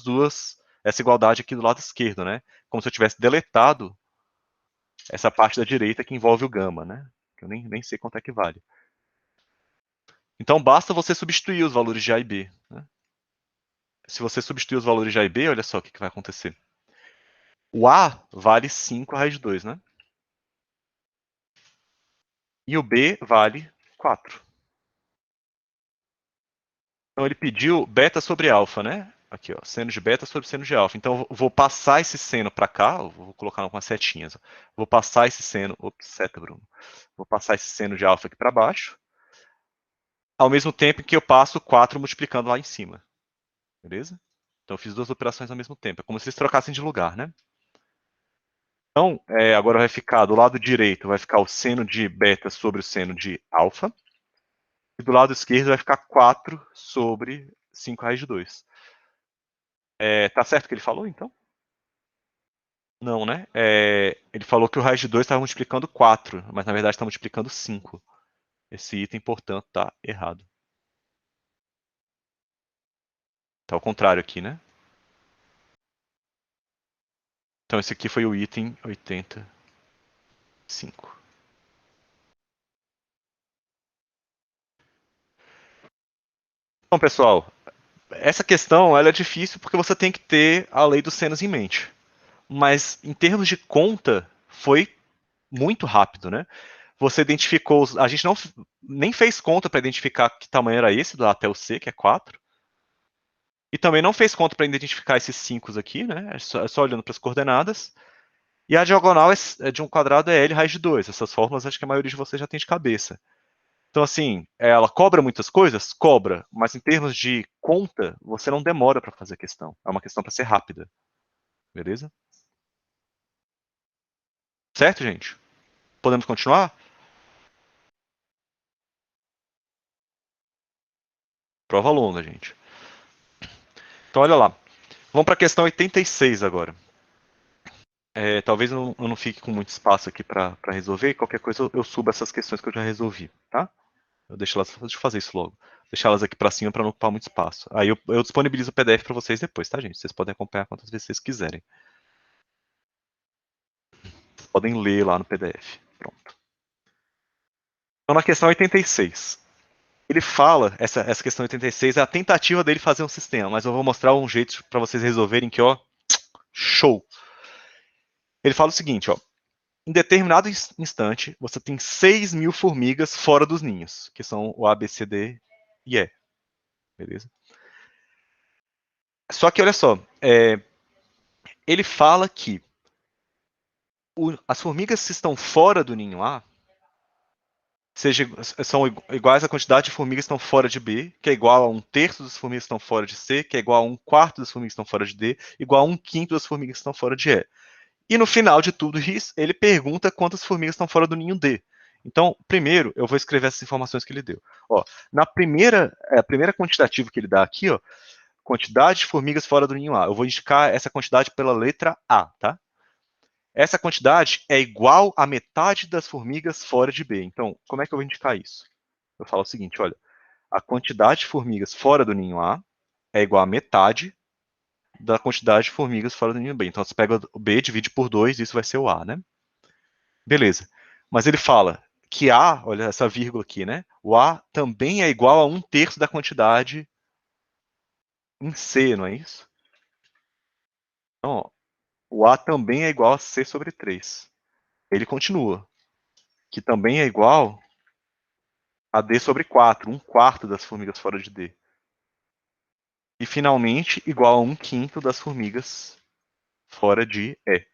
igualdade aqui do lado esquerdo, né? Como se eu tivesse deletado essa parte da direita que envolve o gama, né? Que eu nem sei quanto é que vale. Então basta você substituir os valores de A e B. Né? Se você substituir os valores de A e B, olha só o que vai acontecer. O A vale 5 raiz de 2, né? E o B vale 4. Então ele pediu beta sobre alfa, né? Aqui, ó, seno de beta sobre seno de alfa. Então eu vou passar esse seno para cá, vou colocar com as setinhas. Vou passar esse seno, ops, seta, Bruno. Vou passar esse seno de alfa aqui para baixo, ao mesmo tempo que eu passo 4 multiplicando lá em cima. Beleza? Então eu fiz duas operações ao mesmo tempo. É como se eles trocassem de lugar, né? Então, agora vai ficar do lado direito, vai ficar o seno de beta sobre o seno de alfa. E do lado esquerdo vai ficar 4 sobre 5 raiz de 2. Tá certo o que ele falou, então? Não, né? Ele falou que o raiz de 2 estava multiplicando 4, mas na verdade está multiplicando 5. Esse item, portanto, está errado. Está ao contrário aqui, né? Então esse aqui foi o item 85. Então, pessoal, essa questão ela é difícil porque você tem que ter a lei dos senos em mente. Mas em termos de conta, foi muito rápido, né? Você identificou, a gente nem fez conta para identificar que tamanho era esse, do A até o C, que é 4. E também não fez conta para identificar esses 5 aqui, né? É só olhando para as coordenadas. E a diagonal de um quadrado é L raiz de 2. Essas fórmulas acho que a maioria de vocês já tem de cabeça. Então, assim, ela cobra muitas coisas? Cobra. Mas em termos de conta, você não demora para fazer a questão. É uma questão para ser rápida. Beleza? Certo, gente? Podemos continuar? Prova longa, gente. Então, olha lá. Vamos para a questão 86 agora. Talvez eu não fique com muito espaço aqui para resolver. Qualquer coisa eu subo essas questões que eu já resolvi, tá? Deixa eu fazer isso logo. Deixar elas aqui para cima para não ocupar muito espaço. Aí eu disponibilizo o PDF para vocês depois, tá, gente? Vocês podem acompanhar quantas vezes vocês quiserem. Vocês podem ler lá no PDF. Pronto. Então, na questão 86. Ele fala, essa questão 86 é a tentativa dele fazer um sistema, mas eu vou mostrar um jeito para vocês resolverem que, ó, show. Ele fala o seguinte, ó. Em determinado instante, você tem 6.000 formigas fora dos ninhos, que são o A, B, C, D e E. beleza? Só que, olha só, ele fala que as formigas que estão fora do ninho A são iguais à quantidade de formigas que estão fora de B, que é igual a 1/3 das formigas que estão fora de C, que é igual a 1/4 das formigas que estão fora de D, igual a 1/5 das formigas que estão fora de E. E no final de tudo isso, ele pergunta quantas formigas estão fora do ninho D. Então, primeiro, eu vou escrever essas informações que ele deu. Ó, na a primeira quantitativa que ele dá aqui, ó, quantidade de formigas fora do ninho A. Eu vou indicar essa quantidade pela letra A, tá? Essa quantidade é igual à metade das formigas fora de B. Então, como é que eu vou indicar isso? Eu falo o seguinte, olha, a quantidade de formigas fora do ninho A é igual à metade da quantidade de formigas fora do ninho B. Então, você pega o B, divide por 2, isso vai ser o A, né? Beleza. Mas ele fala que A, olha essa vírgula aqui, né? O A também é igual a 1/3 da quantidade em C, não é isso? Então, ó, o A também é igual a C sobre 3. Ele continua, que também é igual a D sobre 4, 1/4 das formigas fora de D. E, finalmente, igual a 1/5 das formigas fora de E.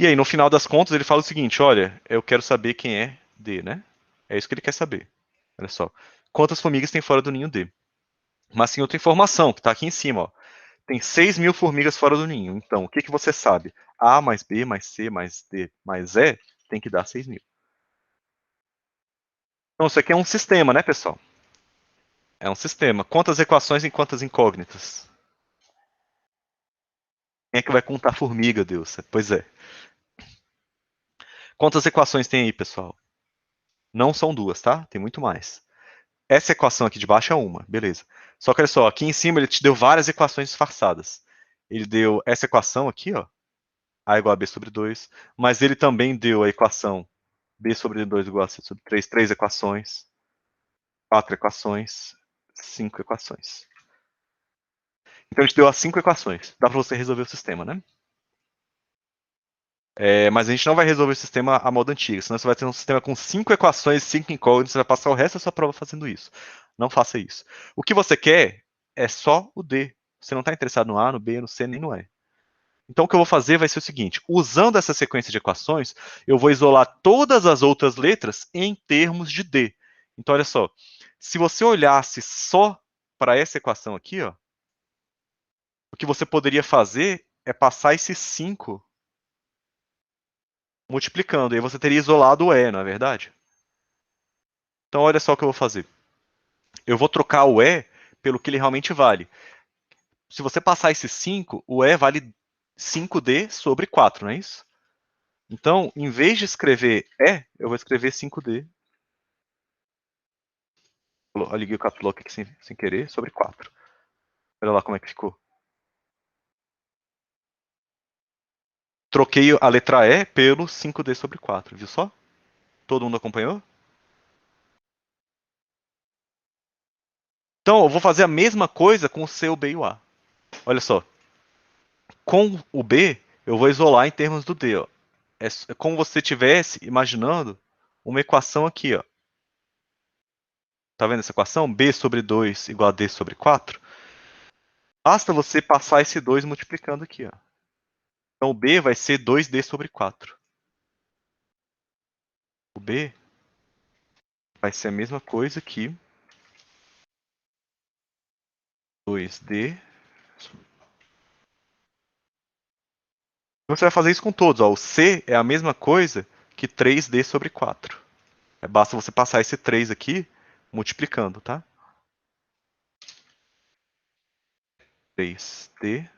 E aí, no final das contas, ele fala o seguinte, olha, eu quero saber quem é D, né? É isso que ele quer saber. Olha só. Quantas formigas tem fora do ninho D? Mas tem outra informação, que está aqui em cima, ó. Tem 6.000 formigas fora do ninho. Então, o que, que você sabe? A mais B mais C mais D mais E tem que dar 6.000. Então, isso aqui é um sistema, né, pessoal? É um sistema. Quantas equações em quantas incógnitas? Quem é que vai contar formiga, Deus? Pois é. Quantas equações tem aí, pessoal? Não são duas, tá? Tem muito mais. Essa equação aqui de baixo é uma, beleza. Só que olha só, aqui em cima ele te deu várias equações disfarçadas. Ele deu essa equação aqui, ó, A igual a B sobre 2, mas ele também deu a equação B sobre 2 igual a C sobre 3, 3 equações, 4 equações, 5 equações. Então ele te deu as 5 equações. Dá para você resolver o sistema, né? Mas a gente não vai resolver o sistema à moda antiga, senão você vai ter um sistema com 5 equações, 5 incógnitas, você vai passar o resto da sua prova fazendo isso. Não faça isso. O que você quer é só o D. Você não está interessado no A, no B, no C, nem no E. Então o que eu vou fazer vai ser o seguinte, usando essa sequência de equações, eu vou isolar todas as outras letras em termos de D. Então olha só, se você olhasse só para essa equação aqui, ó, o que você poderia fazer é passar esses 5 multiplicando, e aí você teria isolado o E, não é verdade? Então olha só o que eu vou fazer. Eu vou trocar o E pelo que ele realmente vale. Se você passar esses 5, o E vale 5D sobre 4, não é isso? Então, em vez de escrever E, eu vou escrever 5D. Eu liguei o caps lock aqui sem querer, sobre 4. Olha lá como é que ficou. Troquei a letra E pelo 5D sobre 4, viu só? Todo mundo acompanhou? Então, eu vou fazer a mesma coisa com o C, o B e o A. Olha só. Com o B, eu vou isolar em termos do D. Ó. É como se você estivesse imaginando uma equação aqui. Ó. Tá vendo essa equação? B sobre 2 igual a D sobre 4. Basta você passar esse 2 multiplicando aqui. Ó. Então, o B vai ser 2D sobre 4. O B vai ser a mesma coisa que 2D. Você vai fazer isso com todos. Ó. O C é a mesma coisa que 3D sobre 4. Basta você passar esse 3 aqui multiplicando, tá? 3D.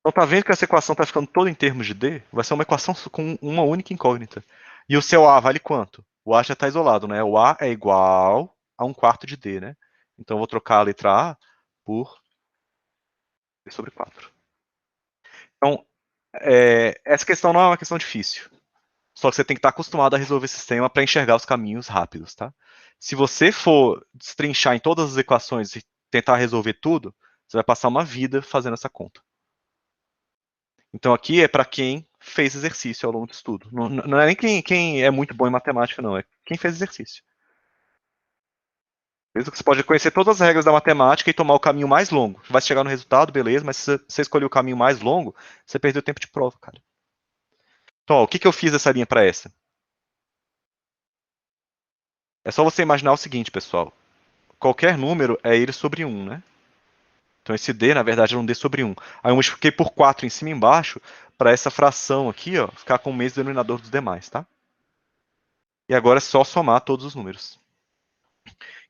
Então tá vendo que essa equação está ficando toda em termos de D? Vai ser uma equação com uma única incógnita. E o seu A vale quanto? O A já está isolado, né? O A é igual a 1/4 de D, né? Então eu vou trocar a letra A por D sobre 4. Então, essa questão não é uma questão difícil. Só que você tem que estar acostumado a resolver esse sistema para enxergar os caminhos rápidos, tá? Se você for destrinchar em todas as equações e tentar resolver tudo, você vai passar uma vida fazendo essa conta. Então aqui é para quem fez exercício ao longo do estudo. Não é nem quem é muito bom em matemática, não. É quem fez exercício. Mesmo que você pode conhecer todas as regras da matemática e tomar o caminho mais longo. Vai chegar no resultado, beleza, mas se você escolher o caminho mais longo, você perdeu tempo de prova, cara. Então, ó, o que, que eu fiz dessa linha para essa? É só você imaginar o seguinte, pessoal. Qualquer número é ir sobre 1, né? Então esse D, na verdade, é um D sobre 1. Aí eu multipliquei por 4 em cima e embaixo para essa fração aqui, ó, ficar com o mesmo denominador dos demais, tá? E agora é só somar todos os números.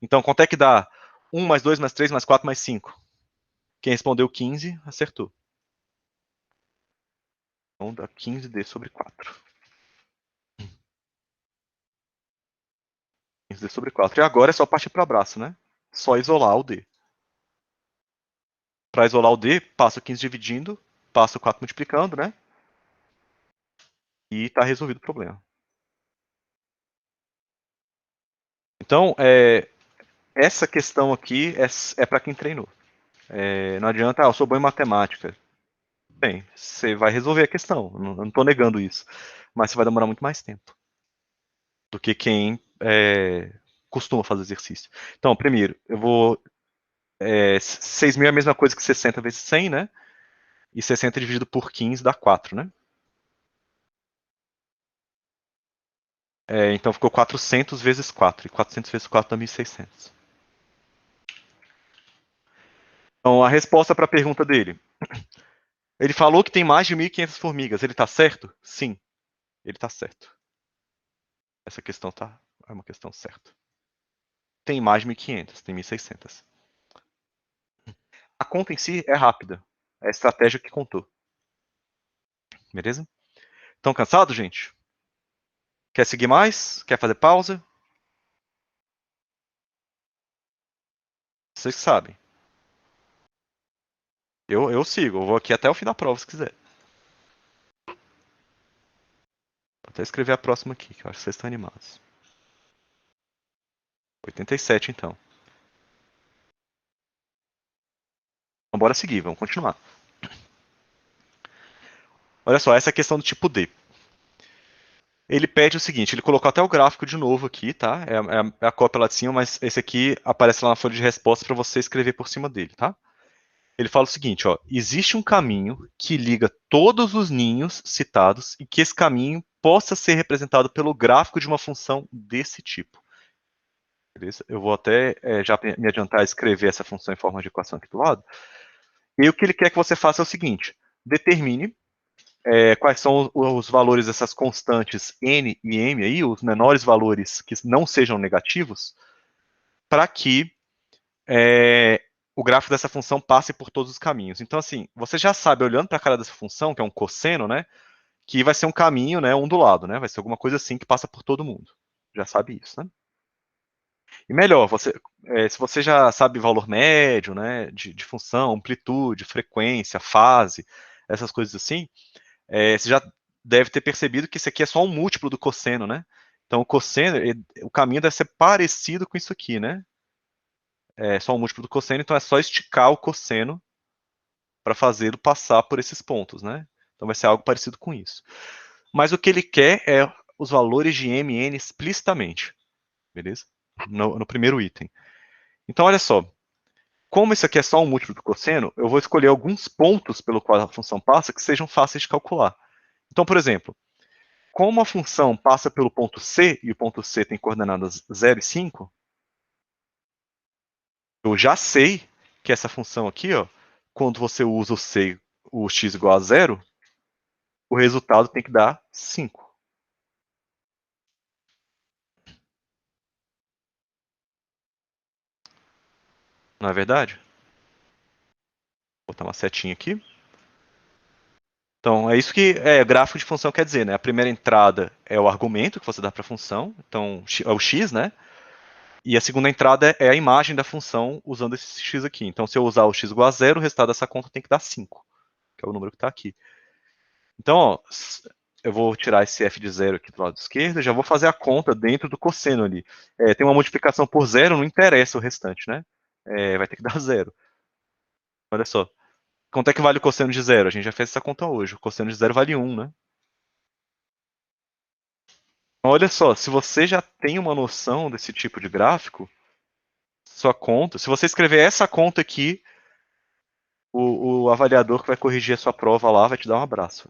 Então, quanto é que dá 1 mais 2 mais 3 mais 4 mais 5? Quem respondeu 15, acertou. Então dá 15D sobre 4. 15D sobre 4. E agora é só partir para o abraço, né? Só isolar o D. Para isolar o D, passa o 15 dividindo, passa o 4 multiplicando, né? E está resolvido o problema. Então, essa questão aqui é para quem treinou. Não adianta, eu sou bom em matemática. Bem, você vai resolver a questão, eu não estou negando isso. Mas você vai demorar muito mais tempo do que quem costuma fazer exercício. Então, primeiro, eu vou. 6.000 é a mesma coisa que 60 vezes 100, né? E 60 dividido por 15 dá 4, né? Então ficou 400 vezes 4. E 400 vezes 4 dá 1.600. Então, a resposta para a pergunta dele. Ele falou que tem mais de 1.500 formigas. Ele está certo? Sim, ele está certo. Essa questão é uma questão certa. Tem mais de 1.500, tem 1.600. A conta em si é rápida. É a estratégia que contou. Beleza? Estão cansados, gente? Quer seguir mais? Quer fazer pausa? Vocês que sabem. Eu sigo. Eu vou aqui até o fim da prova, se quiser. Vou até escrever a próxima aqui, que eu acho que vocês estão animados. 87, então. Então, bora seguir, vamos continuar. Olha só, essa é a questão do tipo D. Ele pede o seguinte, ele colocou até o gráfico de novo aqui, tá? É a cópia lá de cima, mas esse aqui aparece lá na folha de resposta para você escrever por cima dele, tá? Ele fala o seguinte, ó, existe um caminho que liga todos os ninhos citados e que esse caminho possa ser representado pelo gráfico de uma função desse tipo. Beleza? Eu vou até já me adiantar a escrever essa função em forma de equação aqui do lado. E o que ele quer que você faça é o seguinte, determine quais são os valores dessas constantes n e m aí, os menores valores que não sejam negativos, para que o gráfico dessa função passe por todos os caminhos. Então, assim, você já sabe, olhando para a cara dessa função, que é um cosseno, né, que vai ser um caminho, né, ondulado, né, vai ser alguma coisa assim que passa por todo mundo. Já sabe isso, né? E melhor, se você já sabe valor médio, né, de função, amplitude, frequência, fase, essas coisas assim, você já deve ter percebido que isso aqui é só um múltiplo do cosseno, né? Então, o cosseno, o caminho deve ser parecido com isso aqui, né? É só um múltiplo do cosseno, então é só esticar o cosseno para fazê-lo passar por esses pontos, né? Então vai ser algo parecido com isso. Mas o que ele quer é os valores de m e n explicitamente, beleza? No primeiro item. Então, olha só. Como isso aqui é só um múltiplo do cosseno, eu vou escolher alguns pontos pelo qual a função passa que sejam fáceis de calcular. Então, por exemplo, como a função passa pelo ponto C, e o ponto C tem coordenadas 0 e 5, eu já sei que essa função aqui, ó, quando você usa o C, o x igual a 0, o resultado tem que dar 5. Não é verdade? Vou botar uma setinha aqui. Então, é isso que gráfico de função quer dizer, né? A primeira entrada é o argumento que você dá para a função, então é o x, né? E a segunda entrada é a imagem da função usando esse x aqui. Então, se eu usar o x igual a 0, o resultado dessa conta tem que dar 5, que é o número que está aqui. Então, ó, eu vou tirar esse f de 0 aqui do lado esquerdo e já vou fazer a conta dentro do cosseno ali. Tem uma multiplicação por 0, não interessa o restante, né? Vai ter que dar 0. Olha só. Quanto é que vale o cosseno de 0? A gente já fez essa conta hoje. O cosseno de 0 vale 1, né? Então, olha só, se você já tem uma noção desse tipo de gráfico, sua conta, se você escrever essa conta aqui, o avaliador que vai corrigir a sua prova lá vai te dar um abraço.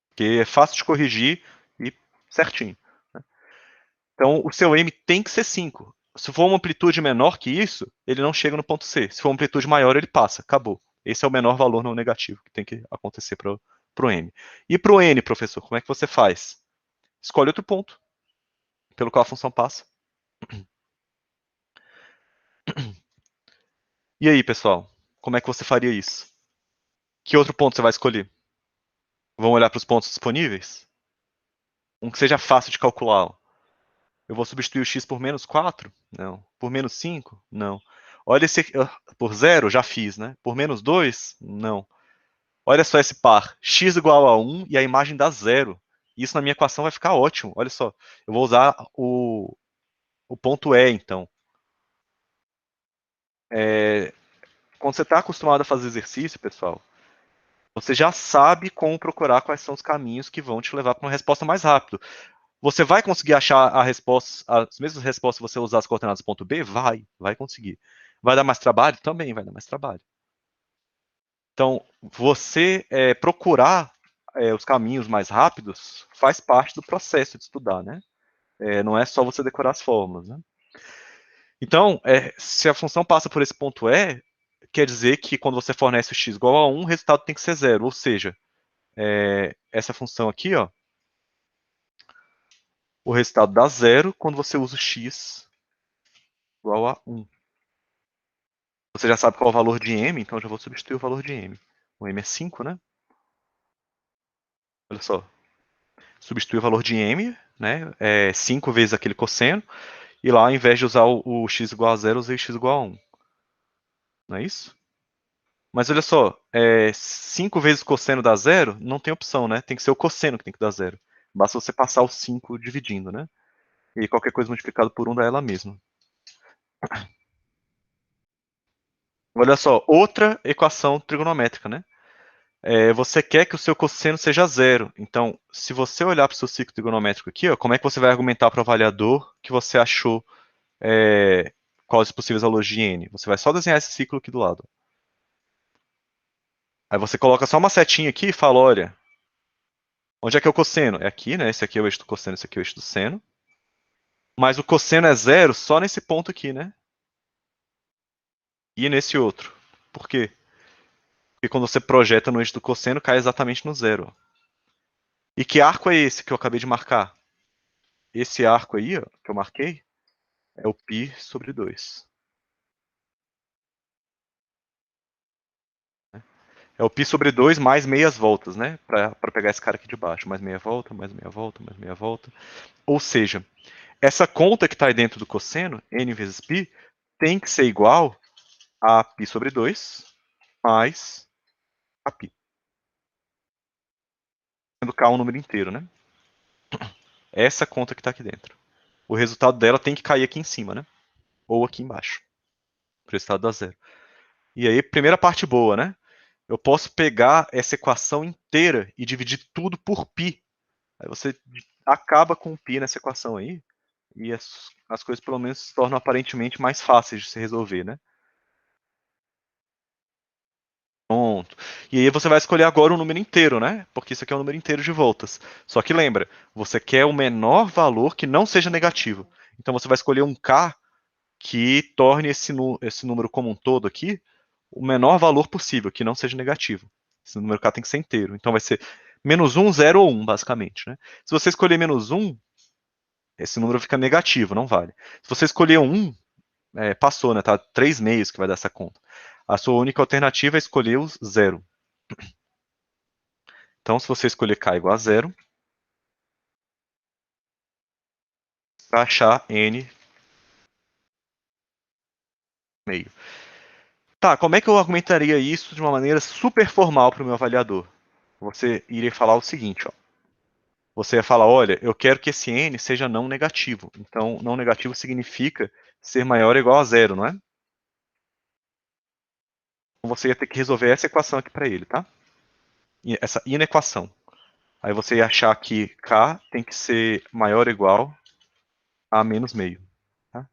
Porque é fácil de corrigir e certinho. Então, o seu M tem que ser 5. Se for uma amplitude menor que isso, ele não chega no ponto C. Se for uma amplitude maior, ele passa. Acabou. Esse é o menor valor não negativo que tem que acontecer para o M. E para o N, professor, como é que você faz? Escolhe outro ponto pelo qual a função passa. E aí, pessoal? Como é que você faria isso? Que outro ponto você vai escolher? Vamos olhar para os pontos disponíveis? Um que seja fácil de calcular. Eu vou substituir o x por menos 4? Não. Por menos 5? Não. Olha esse aqui, por 0, já fiz, né? Por menos 2? Não. Olha só esse par, x igual a 1 e a imagem dá 0. Isso na minha equação vai ficar ótimo. Olha só, eu vou usar o ponto E, então. Quando você está acostumado a fazer exercício, pessoal, você já sabe como procurar quais são os caminhos que vão te levar para uma resposta mais rápido. Você vai conseguir achar a resposta, as mesmas respostas se você usar as coordenadas ponto B? Vai conseguir. Vai dar mais trabalho? Também vai dar mais trabalho. Então, você procurar os caminhos mais rápidos faz parte do processo de estudar, né? Não é só você decorar as fórmulas, né? Então, se a função passa por esse ponto E, quer dizer que quando você fornece o x igual a 1, o resultado tem que ser 0. Ou seja, essa função aqui, ó, o resultado dá 0 quando você usa o x igual a 1. Você já sabe qual é o valor de m, então eu já vou substituir o valor de m. O m é 5, né? Olha só. Substituir o valor de m, né? 5 vezes aquele cosseno. E lá, ao invés de usar o x igual a 0, eu usei o x igual a 1. Não é isso? Mas olha só, 5 vezes cosseno dá 0, não tem opção, né? Tem que ser o cosseno que tem que dar 0. Basta você passar o 5 dividindo, né? E qualquer coisa multiplicado por 1 dá ela mesma. Olha só, outra equação trigonométrica, né? Você quer que o seu cosseno seja 0. Então, se você olhar para o seu ciclo trigonométrico aqui, ó, como é que você vai argumentar para o avaliador que você achou quais os possíveis valores de n? Você vai só desenhar esse ciclo aqui do lado. Aí você coloca só uma setinha aqui e fala, olha, onde é que é o cosseno? É aqui, né? Esse aqui é o eixo do cosseno, esse aqui é o eixo do seno. Mas o cosseno é 0 só nesse ponto aqui, né? E nesse outro. Por quê? Porque quando você projeta no eixo do cosseno, cai exatamente no 0. E que arco é esse que eu acabei de marcar? Esse arco aí, ó, que eu marquei, é o π sobre 2. É o π sobre 2 mais meias voltas, né? Para pegar esse cara aqui de baixo. Mais meia volta, mais meia volta, mais meia volta. Ou seja, essa conta que está aí dentro do cosseno, n vezes π, tem que ser igual a π sobre 2 mais a π. Sendo k um número inteiro, né? Essa conta que está aqui dentro. O resultado dela tem que cair aqui em cima, né? Ou aqui embaixo. O resultado dá 0. E aí, primeira parte boa, né? Eu posso pegar essa equação inteira e dividir tudo por π. Aí você acaba com o π nessa equação aí, e as coisas pelo menos se tornam aparentemente mais fáceis de se resolver, né? Pronto. E aí você vai escolher agora o número inteiro, né? Porque isso aqui é um número inteiro de voltas. Só que lembra, você quer o menor valor que não seja negativo. Então você vai escolher um k que torne esse número como um todo aqui o menor valor possível, que não seja negativo. Esse número k tem que ser inteiro. Então vai ser menos 1, 0 ou 1, basicamente, né? Se você escolher menos 1, esse número fica negativo, não vale. Se você escolher um, passou, né? Tá 3 meios que vai dar essa conta. A sua única alternativa é escolher o 0. Então, se você escolher k igual a 0, para achar n meio. Tá, como é que eu argumentaria isso de uma maneira super formal para o meu avaliador? Você iria falar o seguinte, ó. Você ia falar, olha, eu quero que esse n seja não negativo. Então, não negativo significa ser maior ou igual a 0, não é? Então, você ia ter que resolver essa equação aqui para ele, tá? Essa inequação. Aí você ia achar que k tem que ser maior ou igual a menos meio. Tá?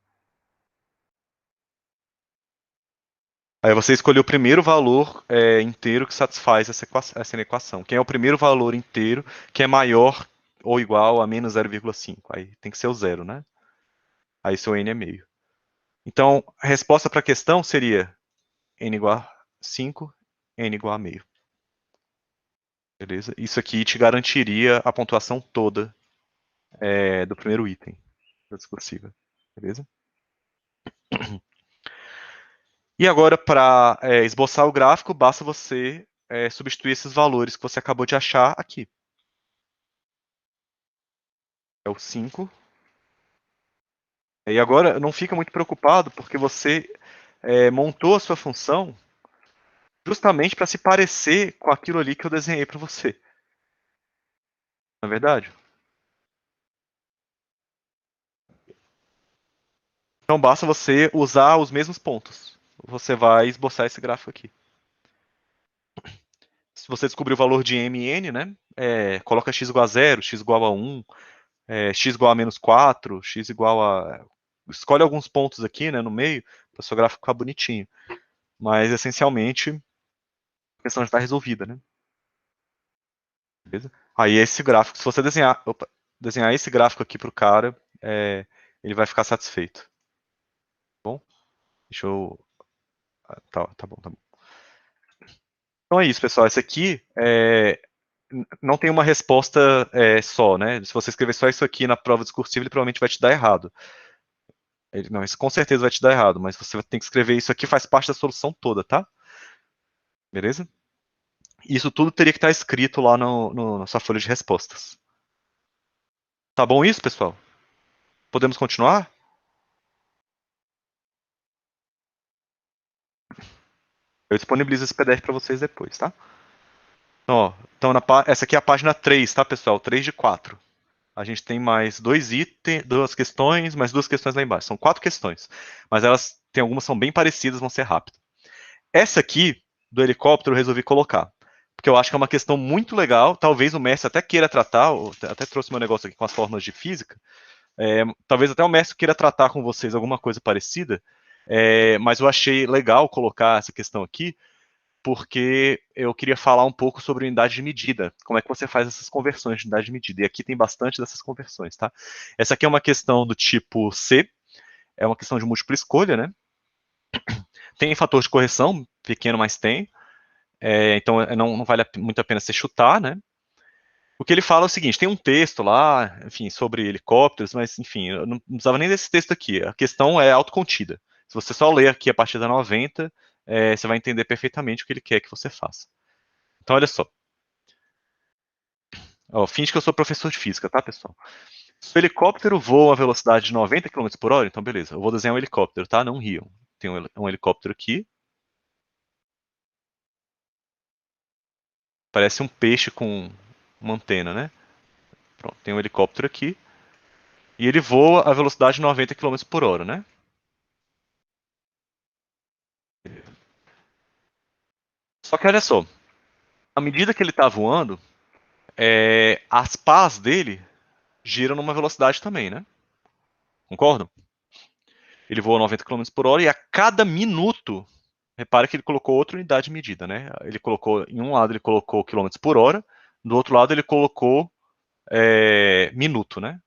Aí você escolheu o primeiro valor inteiro que satisfaz essa equação. Quem é o primeiro valor inteiro que é maior ou igual a menos 0,5? Aí tem que ser o zero, né? Aí seu n é meio. Então, a resposta para a questão seria n igual a 5, n igual a meio. Beleza? Isso aqui te garantiria a pontuação toda do primeiro item da discursiva. Beleza? E agora, para esboçar o gráfico, basta você substituir esses valores que você acabou de achar aqui. É o 5. E agora, não fica muito preocupado, porque você montou a sua função justamente para se parecer com aquilo ali que eu desenhei para você. Não é verdade? Então, basta você usar os mesmos pontos. Você vai esboçar esse gráfico aqui. Se você descobrir o valor de m e n, né, coloca x igual a 0, x igual a 1, x igual a menos 4, x igual a... Escolhe alguns pontos aqui, né, no meio, para o seu gráfico ficar bonitinho. Mas, essencialmente, a questão já está resolvida, né? Beleza? Aí, esse gráfico, se você desenhar esse gráfico aqui para o cara, ele vai ficar satisfeito. Tá bom? Deixa eu... Tá bom, tá bom. Então é isso, pessoal. Esse aqui não tem uma resposta só, né? Se você escrever só isso aqui na prova discursiva, ele provavelmente vai te dar errado. Não, isso com certeza vai te dar errado, mas você tem que escrever isso aqui, faz parte da solução toda, tá? Beleza? Isso tudo teria que estar escrito lá na sua folha de respostas. Tá bom isso, pessoal? Podemos continuar? Eu disponibilizo esse PDF para vocês depois, tá? Ó, então, essa aqui é a página 3, tá, pessoal? 3 de 4. A gente tem mais dois itens, duas questões, mais duas questões lá embaixo. São 4 questões. Mas elas tem algumas são bem parecidas, vão ser rápidas. Essa aqui, do helicóptero, eu resolvi colocar. Porque eu acho que é uma questão muito legal. Talvez o mestre até queira tratar, até trouxe meu negócio aqui com as fórmulas de física. Talvez até o mestre queira tratar com vocês alguma coisa parecida. Mas eu achei legal colocar essa questão aqui, porque eu queria falar um pouco sobre unidade de medida. Como é que você faz essas conversões de unidade de medida? E aqui tem bastante dessas conversões, tá? Essa aqui é uma questão do tipo C, é uma questão de múltipla escolha, né? Tem fator de correção, pequeno, mas tem. Então não vale muito a pena você chutar, né? O que ele fala é o seguinte, tem um texto lá, enfim, sobre helicópteros, mas, enfim, eu não precisava nem desse texto aqui. A questão é autocontida. Se você só ler aqui a partir da 90, você vai entender perfeitamente o que ele quer que você faça. Então, olha só. Ó, finge que eu sou professor de física, tá, pessoal? Se o helicóptero voa a velocidade de 90 km por hora, então beleza, eu vou desenhar um helicóptero, tá? Não riam. Tem um helicóptero aqui. Parece um peixe com uma antena, né? Pronto, tem um helicóptero aqui. E ele voa a velocidade de 90 km por hora, né? Só que olha só, à medida que ele está voando, as pás dele giram numa velocidade também, né? Concordam? Ele voa 90 km por hora e a cada minuto, repare que ele colocou outra unidade de medida, né? Ele colocou, em um lado ele colocou quilômetros por hora, do outro lado ele colocou minuto, né?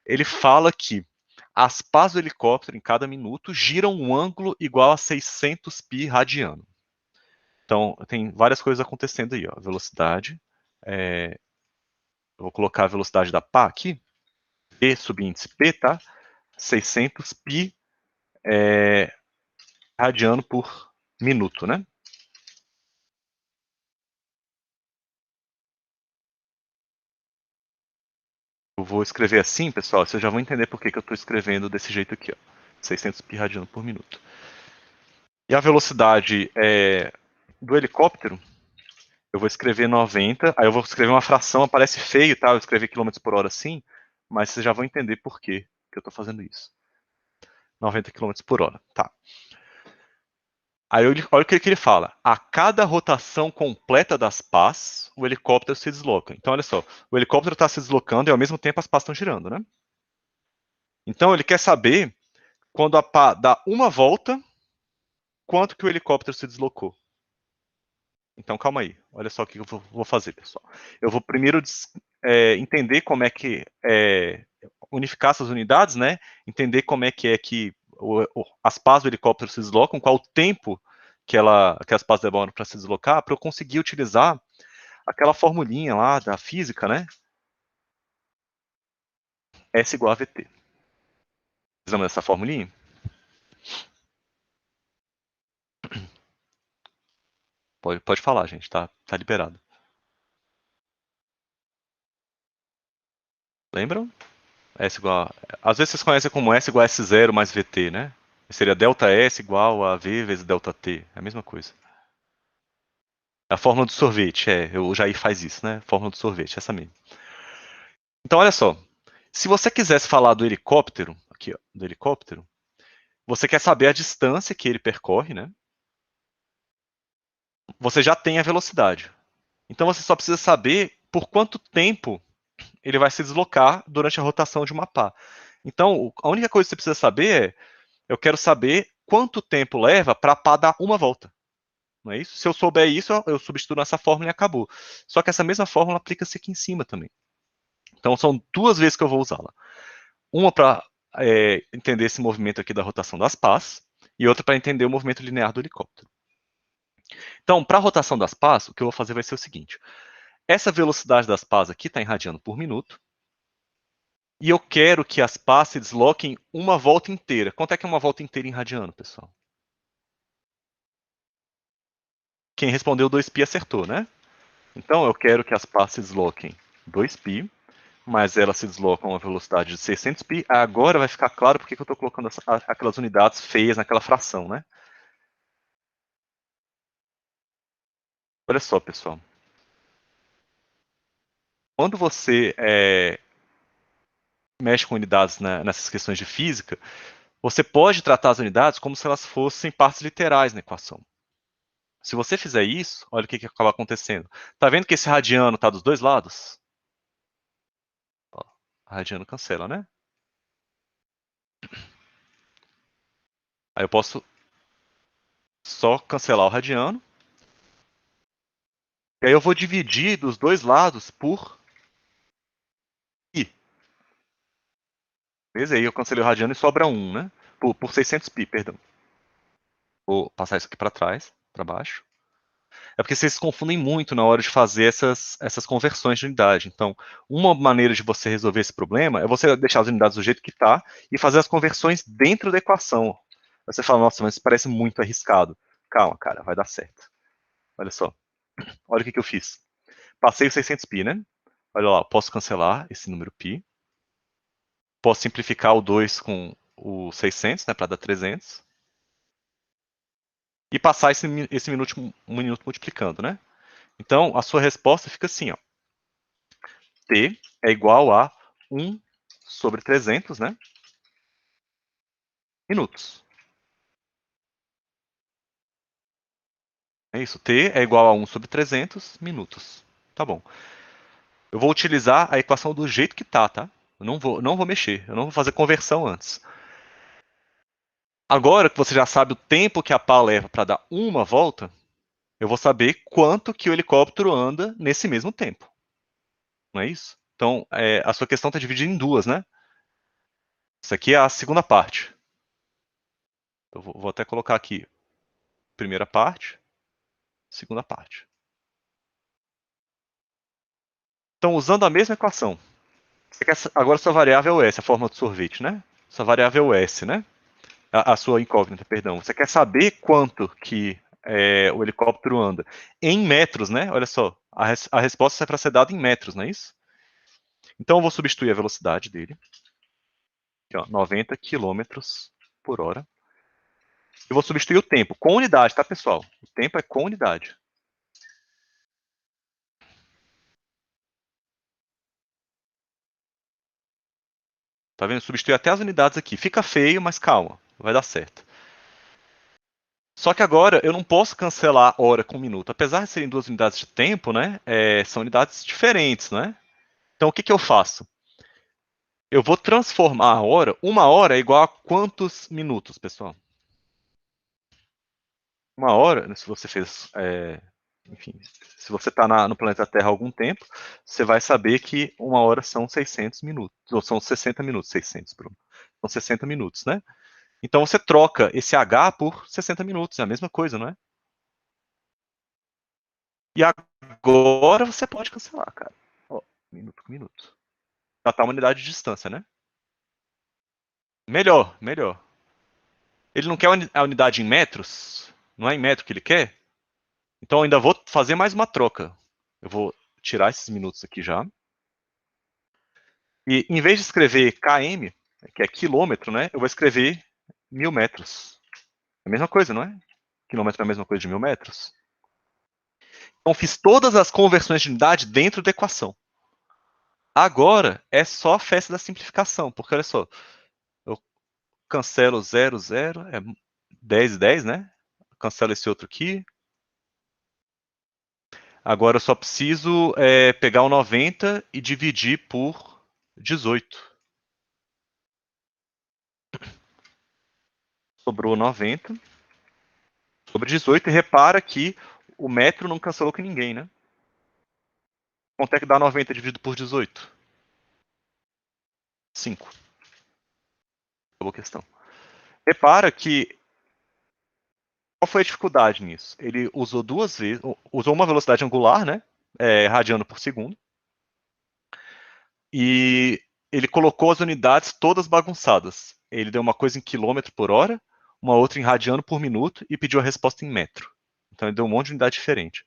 Ele fala que as pás do helicóptero em cada minuto giram um ângulo igual a 600 pi radiano. Então, tem várias coisas acontecendo aí, ó. Velocidade, eu vou colocar a velocidade da pá aqui, P subíndice P, tá? 600 pi radiano por minuto, né? Eu vou escrever assim, pessoal, vocês já vão entender por que eu estou escrevendo desse jeito aqui, ó. 600 pi radiano por minuto. E a velocidade do helicóptero, eu vou escrever 90, aí eu vou escrever uma fração, aparece feio, tá? Eu escrevi quilômetros por hora assim, mas vocês já vão entender por que eu estou fazendo isso. 90 km por hora, tá. Aí olha o que ele fala. A cada rotação completa das pás, o helicóptero se desloca. Então, olha só. O helicóptero está se deslocando e ao mesmo tempo as pás estão girando, né? Então, ele quer saber quando a pá dá uma volta, quanto que o helicóptero se deslocou. Então, calma aí. Olha só o que eu vou fazer, pessoal. Eu vou primeiro entender como é que unificar essas unidades, né? Entender como é que as pás do helicóptero se deslocam, qual o tempo que as pás demoram para se deslocar, para eu conseguir utilizar aquela formulinha lá da física, né? S igual a VT. Precisamos dessa formulinha? Pode falar, gente, tá liberado. Lembram? S igual às vezes vocês conhecem como S igual a S0 mais VT, né? Seria delta S igual a V vezes delta T. É a mesma coisa. A fórmula do sorvete, o Jair faz isso, né? Fórmula do sorvete, essa mesmo. Então, olha só. Se você quisesse falar do helicóptero, aqui, ó, do helicóptero, você quer saber a distância que ele percorre, né? Você já tem a velocidade. Então, você só precisa saber por quanto tempo ele vai se deslocar durante a rotação de uma pá. Então, a única coisa que você precisa saber eu quero saber quanto tempo leva para a pá dar uma volta. Não é isso? Se eu souber isso, eu substituo nessa fórmula e acabou. Só que essa mesma fórmula aplica-se aqui em cima também. Então, são duas vezes que eu vou usá-la. Uma para entender esse movimento aqui da rotação das pás, e outra para entender o movimento linear do helicóptero. Então, para a rotação das pás, o que eu vou fazer vai ser o seguinte. Essa velocidade das pás aqui está em radiano por minuto, e eu quero que as pás se desloquem uma volta inteira. Quanto é que é uma volta inteira em radiano, pessoal? Quem respondeu 2π acertou, né? Então, eu quero que as pás se desloquem 2π, mas elas se deslocam a uma velocidade de 600π. Agora vai ficar claro porque que eu estou colocando aquelas unidades feias naquela fração, né? Olha só, pessoal. Quando você mexe com unidades nessas questões de física, você pode tratar as unidades como se elas fossem partes literais na equação. Se você fizer isso, olha o que acaba acontecendo. Tá vendo que esse radiano está dos dois lados? Ó, radiano cancela, né? Aí eu posso só cancelar o radiano. E aí eu vou dividir dos dois lados por I. Beleza? Aí eu cancelei o radiano e sobra 1, né? Por 600π, perdão. Vou passar isso aqui para trás, para baixo. É porque vocês se confundem muito na hora de fazer essas conversões de unidade. Então, uma maneira de você resolver esse problema é você deixar as unidades do jeito que está e fazer as conversões dentro da equação. Aí você fala, nossa, mas isso parece muito arriscado. Calma, cara, vai dar certo. Olha só. Olha o que eu fiz. Passei o 600π, né? Olha lá, posso cancelar esse número π. Posso simplificar o 2 com o 600, né, para dar 300. E passar esse minuto multiplicando, né? Então, a sua resposta fica assim, ó. T é igual a 1 sobre 300, né? Minutos. É isso. T é igual a 1 sobre 300 minutos. Tá bom. Eu vou utilizar a equação do jeito que tá? Eu não vou mexer. Eu não vou fazer conversão antes. Agora que você já sabe o tempo que a pá leva para dar uma volta, eu vou saber quanto que o helicóptero anda nesse mesmo tempo. Não é isso? Então, a sua questão está dividida em duas, né? Isso aqui é a segunda parte. Eu vou até colocar aqui primeira parte, segunda parte. Então, usando a mesma equação, agora sua variável é S, a forma do sorvete, né? Sua variável é S, né? A sua incógnita, perdão. Você quer saber quanto que o helicóptero anda em metros, né? Olha só, a resposta é para ser dada em metros, não é isso? Então, eu vou substituir a velocidade dele. Aqui, ó, 90 quilômetros por hora. Eu vou substituir o tempo com unidade, tá, pessoal? O tempo é com unidade. Tá vendo? Substituir até as unidades aqui. Fica feio, mas calma, vai dar certo. Só que agora eu não posso cancelar hora com minuto. Apesar de serem duas unidades de tempo, né? São unidades diferentes, né? Então o que eu faço? Eu vou transformar a hora. Uma hora é igual a quantos minutos, pessoal? Uma hora, se você fez, enfim, se você está no planeta Terra há algum tempo, você vai saber que uma hora são 600 minutos, ou são 60 minutos, 600, Bruno. São 60 minutos, né? Então você troca esse H por 60 minutos, é a mesma coisa, não é? E agora você pode cancelar, cara. Ó, minuto por minuto. Já tá uma unidade de distância, né? Melhor, melhor. Ele não quer a unidade em metros? Não é em metro que ele quer? Então eu ainda vou fazer mais uma troca. Eu vou tirar esses minutos aqui já. E em vez de escrever km, que é quilômetro, né? Eu vou escrever 1000 metros. É a mesma coisa, não é? Quilômetro é a mesma coisa de 1000 metros. Então fiz todas as conversões de unidade dentro da equação. Agora é só a festa da simplificação, porque olha só, eu cancelo 0, 0, é 10 e 10, né? Cancelo esse outro aqui. Agora eu só preciso pegar o 90 e dividir por 18. Sobrou 90 sobre 18 e repara que o metro não cancelou com ninguém, né? Quanto é que dá 90 dividido por 18? 5. Acabou a questão. Repara que qual foi a dificuldade nisso? Ele usou duas vezes, usou uma velocidade angular, né? Radiano por segundo. E ele colocou as unidades todas bagunçadas. Ele deu uma coisa em quilômetro por hora, uma outra em radiano por minuto e pediu a resposta em metro. Então ele deu um monte de unidade diferente.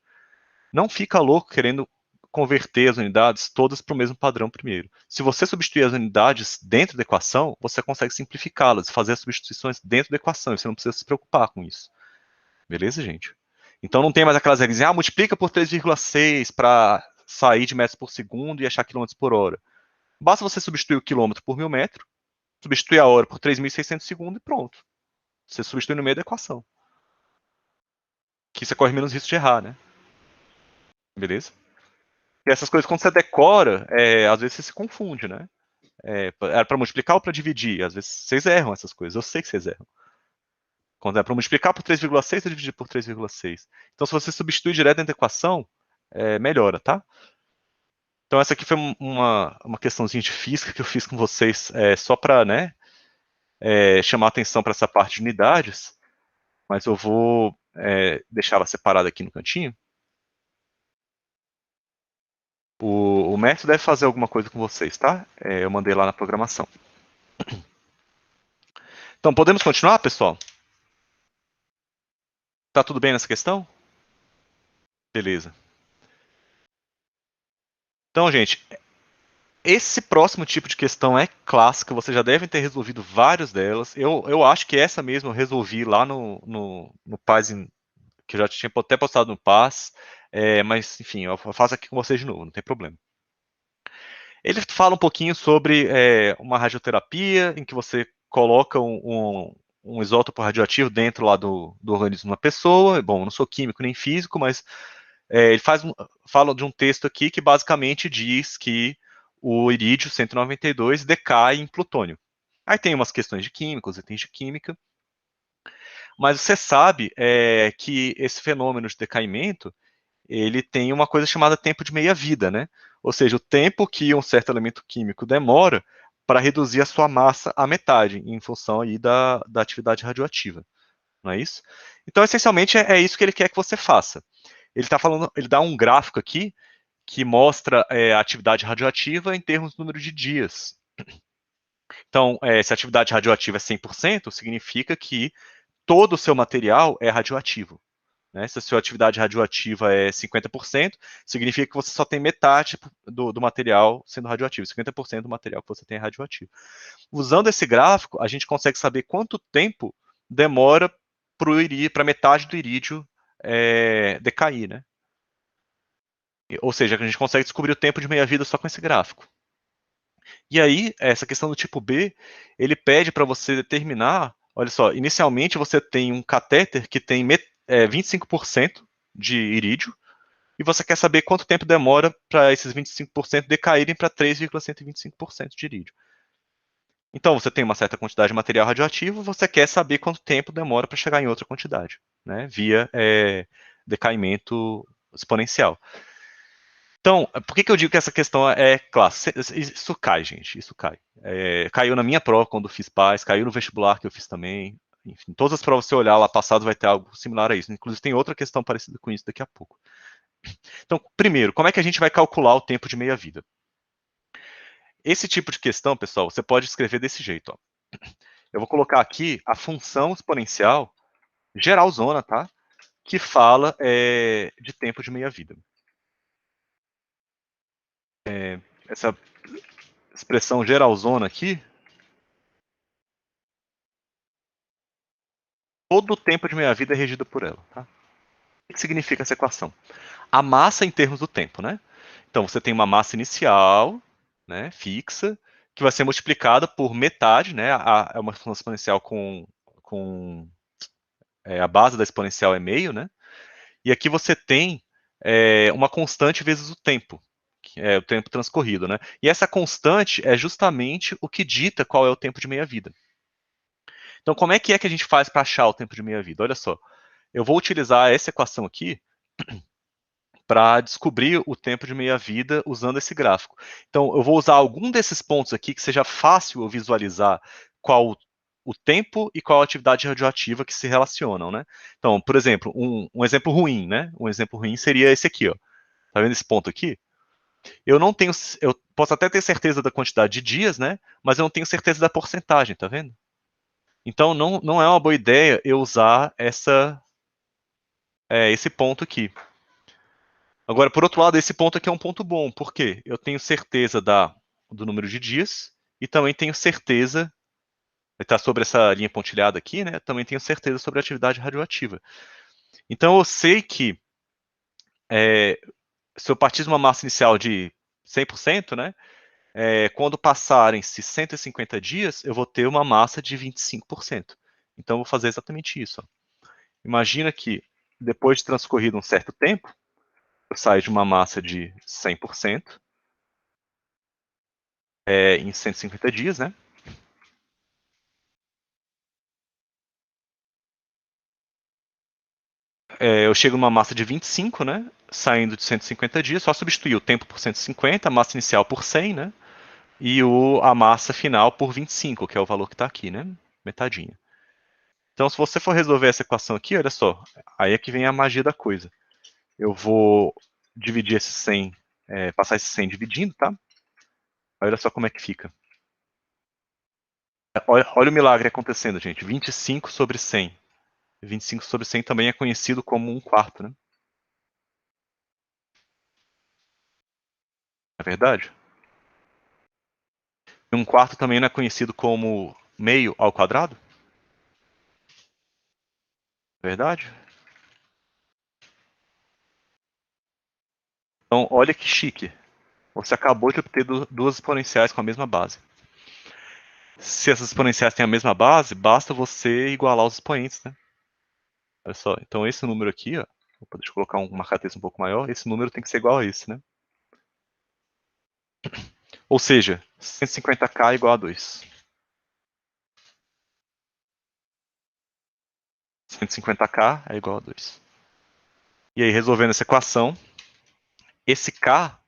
Não fica louco querendo converter as unidades todas para o mesmo padrão primeiro. Se você substituir as unidades dentro da equação, você consegue simplificá-las, fazer as substituições dentro da equação, e você não precisa se preocupar com isso. Beleza, gente? Então não tem mais aquelas regras, multiplica por 3,6 para sair de metros por segundo e achar quilômetros por hora. Basta você substituir o quilômetro por 1000 metros, substituir a hora por 3.600 segundos e pronto. Você substitui no meio da equação. Que você corre menos risco de errar, né? Beleza? E essas coisas, quando você decora, às vezes você se confunde, né? Era para multiplicar ou para dividir? Às vezes vocês erram essas coisas, eu sei que vocês erram. Quando é para multiplicar por 3,6, você divide por 3,6. Então, se você substituir direto dentro da equação, melhora, tá? Então, essa aqui foi uma questãozinha de física que eu fiz com vocês só para, né, chamar atenção para essa parte de unidades, mas eu vou deixar ela separada aqui no cantinho. O Mércio deve fazer alguma coisa com vocês, tá? Eu mandei lá na programação. Então, podemos continuar, pessoal? Tá tudo bem nessa questão? Beleza. Então, gente, esse próximo tipo de questão é clássica, vocês já devem ter resolvido várias delas. Eu acho que essa mesmo eu resolvi lá no Paz, que eu já tinha até postado no Paz, mas enfim, eu faço aqui com vocês de novo, não tem problema. Ele fala um pouquinho sobre uma radioterapia, em que você coloca um isótopo radioativo dentro lá do organismo de uma pessoa. Bom, eu não sou químico nem físico, mas ele fala de um texto aqui que basicamente diz que o irídio 192 decai em plutônio. Aí tem umas questões de química, os itens de química, mas você sabe que esse fenômeno de decaimento ele tem uma coisa chamada tempo de meia-vida, né? Ou seja, o tempo que um certo elemento químico demora para reduzir a sua massa à metade, em função aí da atividade radioativa, não é isso? Então, essencialmente, é isso que ele quer que você faça. Ele está falando, ele dá um gráfico aqui que mostra a atividade radioativa em termos de número de dias. Então, se a atividade radioativa é 100%, significa que todo o seu material é radioativo. Né? Se a sua atividade radioativa é 50%, significa que você só tem metade do material sendo radioativo, 50% do material que você tem é radioativo. Usando esse gráfico, a gente consegue saber quanto tempo demora para metade do irídio decair, né? Ou seja, a gente consegue descobrir o tempo de meia-vida só com esse gráfico. E aí, essa questão do tipo B, ele pede para você determinar, olha só, inicialmente você tem um catéter que tem 25% de irídio, e você quer saber quanto tempo demora para esses 25% decaírem para 3,125% de irídio. Então, você tem uma certa quantidade de material radioativo, você quer saber quanto tempo demora para chegar em outra quantidade. né, via decaimento exponencial. Então, por que eu digo que essa questão é clássica? Isso cai, gente, isso cai. Caiu na minha prova quando fiz PAS, caiu no vestibular que eu fiz também. Enfim, todas as provas, se você olhar lá passado, vai ter algo similar a isso. Inclusive, tem outra questão parecida com isso daqui a pouco. Então, primeiro, como é que a gente vai calcular o tempo de meia-vida? Esse tipo de questão, pessoal, você pode escrever desse jeito. Ó. Eu vou colocar aqui a função exponencial geralzona, tá? Que fala de tempo de meia-vida. Essa expressão geralzona aqui, todo o tempo de meia-vida é regido por ela. Tá? O que significa essa equação? A massa em termos do tempo, né? Então, você tem uma massa inicial, né, fixa, que vai ser multiplicada por metade, né? É uma função exponencial com a base da exponencial é meio, né? E aqui você tem uma constante vezes o tempo, que é o tempo transcorrido, né? E essa constante é justamente o que dita qual é o tempo de meia-vida. Então, como é que a gente faz para achar o tempo de meia-vida? Olha só, eu vou utilizar essa equação aqui para descobrir o tempo de meia-vida usando esse gráfico. Então, eu vou usar algum desses pontos aqui que seja fácil eu visualizar qual o tempo e qual a atividade radioativa que se relacionam, né? Então, por exemplo, um exemplo ruim, né? Um exemplo ruim seria esse aqui, ó. Tá vendo esse ponto aqui? Eu não tenho, eu posso até ter certeza da quantidade de dias, né? Mas eu não tenho certeza da porcentagem, tá vendo? Então, não é uma boa ideia eu usar esse ponto aqui. Agora, por outro lado, esse ponto aqui é um ponto bom, porque eu tenho certeza do número de dias e também tenho certeza, está sobre essa linha pontilhada aqui, né? Também tenho certeza sobre a atividade radioativa. Então, eu sei que se eu partir de uma massa inicial de 100%, né? Quando passarem-se 150 dias, eu vou ter uma massa de 25%. Então, eu vou fazer exatamente isso. Ó. Imagina que, depois de transcorrido um certo tempo, eu saio de uma massa de 100%, em 150 dias, né? Eu chego numa massa de 25, né? Saindo de 150 dias, só substituir o tempo por 150, a massa inicial por 100, né? E a massa final por 25, que é o valor que está aqui, né? Metadinha. Então, se você for resolver essa equação aqui, olha só, aí é que vem a magia da coisa. Eu vou dividir esse 100, passar esse 100 dividindo, tá? Olha só como é que fica. Olha o milagre acontecendo, gente. 25 sobre 100. 25 sobre 100 também é conhecido como 1/4, né? Não é verdade? 1/4 também não é conhecido como meio ao quadrado? Verdade? Então, olha que chique. Você acabou de obter duas exponenciais com a mesma base. Se essas exponenciais têm a mesma base, basta você igualar os expoentes, né? Olha só, então esse número aqui, ó, deixa eu colocar um marca-texto um pouco maior, esse número tem que ser igual a esse, né? Ou seja, 150k igual a 2. 150k é igual a 2. E aí, resolvendo essa equação, esse k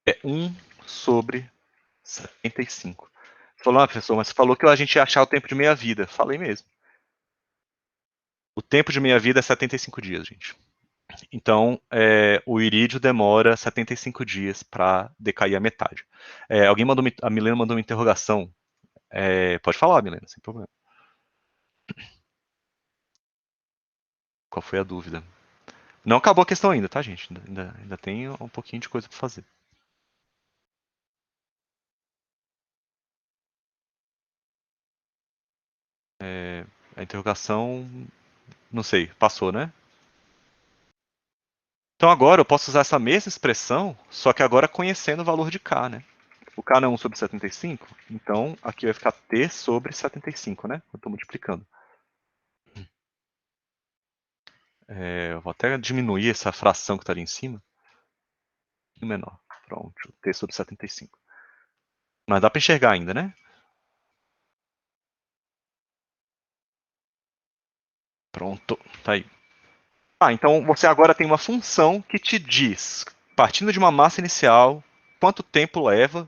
é 1 sobre 75. Você falou, professor, mas você falou que a gente ia achar o tempo de meia-vida. Falei mesmo. O tempo de meia-vida é 75 dias, gente. Então, o irídio demora 75 dias para decair a metade. A Milena mandou uma interrogação. Pode falar, Milena, sem problema. Qual foi a dúvida? Não acabou a questão ainda, tá, gente? Ainda tem um pouquinho de coisa para fazer. A interrogação, não sei, passou, né? Então agora eu posso usar essa mesma expressão, só que agora conhecendo o valor de k, né? O k não é 1 sobre 75, então aqui vai ficar t sobre 75, né? Eu estou multiplicando. Eu vou até diminuir essa fração que está ali em cima. E menor. Pronto, t sobre 75. Mas dá para enxergar ainda, né? Pronto, tá aí. Ah, então você agora tem uma função que te diz, partindo de uma massa inicial, quanto tempo leva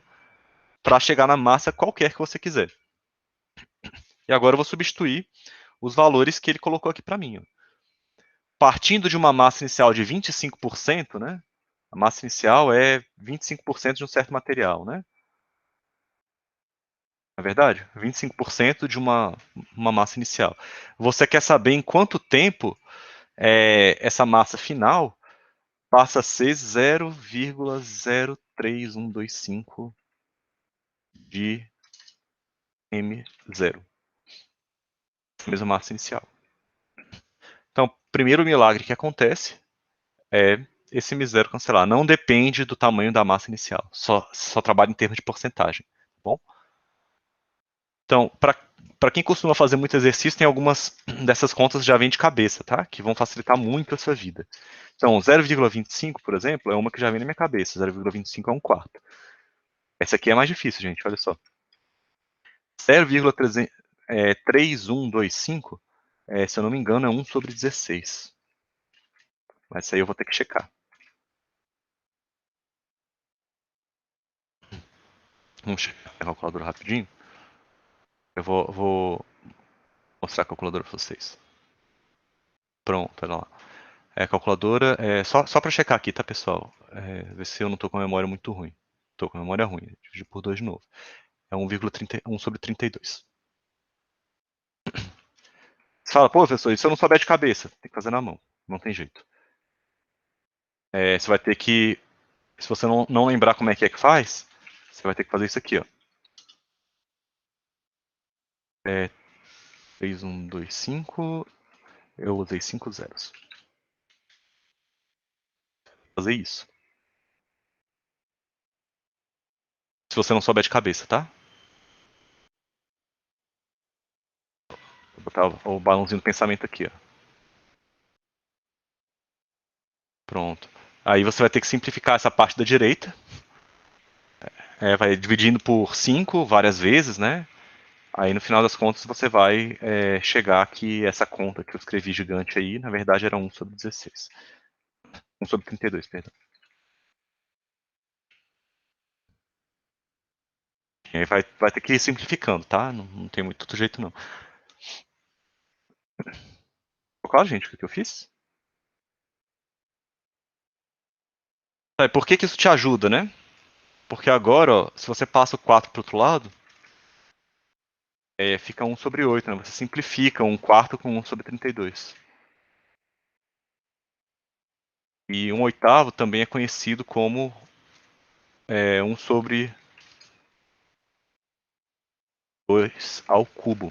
para chegar na massa qualquer que você quiser. E agora eu vou substituir os valores que ele colocou aqui para mim. Ó. Partindo de uma massa inicial de 25%, né? A massa inicial é 25% de um certo material, né? Não é verdade? 25% de uma massa inicial. Você quer saber em quanto tempo essa massa final passa a ser 0,03125 de M0. Essa mesma massa inicial. Então, primeiro milagre que acontece é esse M0 cancelar. Não depende do tamanho da massa inicial. Só trabalha em termos de porcentagem. Tá bom? Então, para quem costuma fazer muito exercício, tem algumas dessas contas já vêm de cabeça, tá? Que vão facilitar muito a sua vida. Então, 0,25, por exemplo, é uma que já vem na minha cabeça. 0,25 é um quarto. Essa aqui é mais difícil, gente, olha só. 0,3125, se eu não me engano, é 1 sobre 16. Mas isso aí eu vou ter que checar. Vamos checar a calculadora rapidinho. Eu vou mostrar a calculadora para vocês. Pronto, olha lá. A calculadora, só para checar aqui, tá, pessoal? Ver se eu não estou com a memória muito ruim. Estou com a memória ruim. Dividir por 2 de novo. É 1 sobre 32. Você fala, pô, professor, e se eu não souber de cabeça? Tem que fazer na mão. Não tem jeito. Você vai ter que, se você não lembrar como é que faz, você vai ter que fazer isso aqui, ó. 3125, eu usei 5 zeros. Fazer isso. Se você não souber de cabeça, tá? Vou botar o balãozinho do pensamento aqui, ó. Pronto. Aí você vai ter que simplificar essa parte da direita. Vai dividindo por 5 várias vezes, né? Aí no final das contas você vai chegar que essa conta que eu escrevi gigante aí, na verdade era 1 sobre 16. 1 sobre 32, perdão. E aí vai ter que ir simplificando, tá? Não tem muito outro jeito não. Claro, gente, o que eu fiz? Por que isso te ajuda, né? Porque agora, ó, se você passa o 4 para o outro lado, fica 1 sobre 8, né? Você simplifica 1 quarto com 1 sobre 32. E 1 oitavo também é conhecido como 1 sobre 2 ao cubo.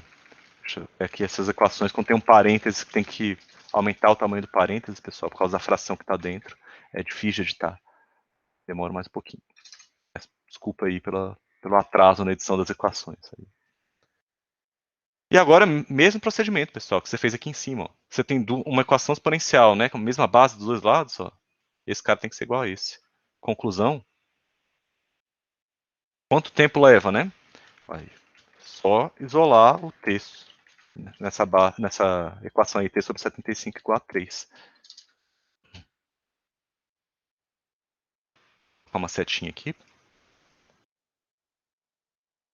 Aqui essas equações contêm um parênteses que tem que aumentar o tamanho do parênteses, pessoal, por causa da fração que está dentro. É difícil de editar. Demora mais um pouquinho. Desculpa aí pelo atraso na edição das equações. E agora, mesmo procedimento, pessoal, que você fez aqui em cima. Ó. Você tem uma equação exponencial, né? Com a mesma base dos dois lados. Ó. Esse cara tem que ser igual a esse. Conclusão. Quanto tempo leva, né? Vai só isolar o texto nessa equação aí, t sobre 75 igual a 3. Com uma setinha aqui.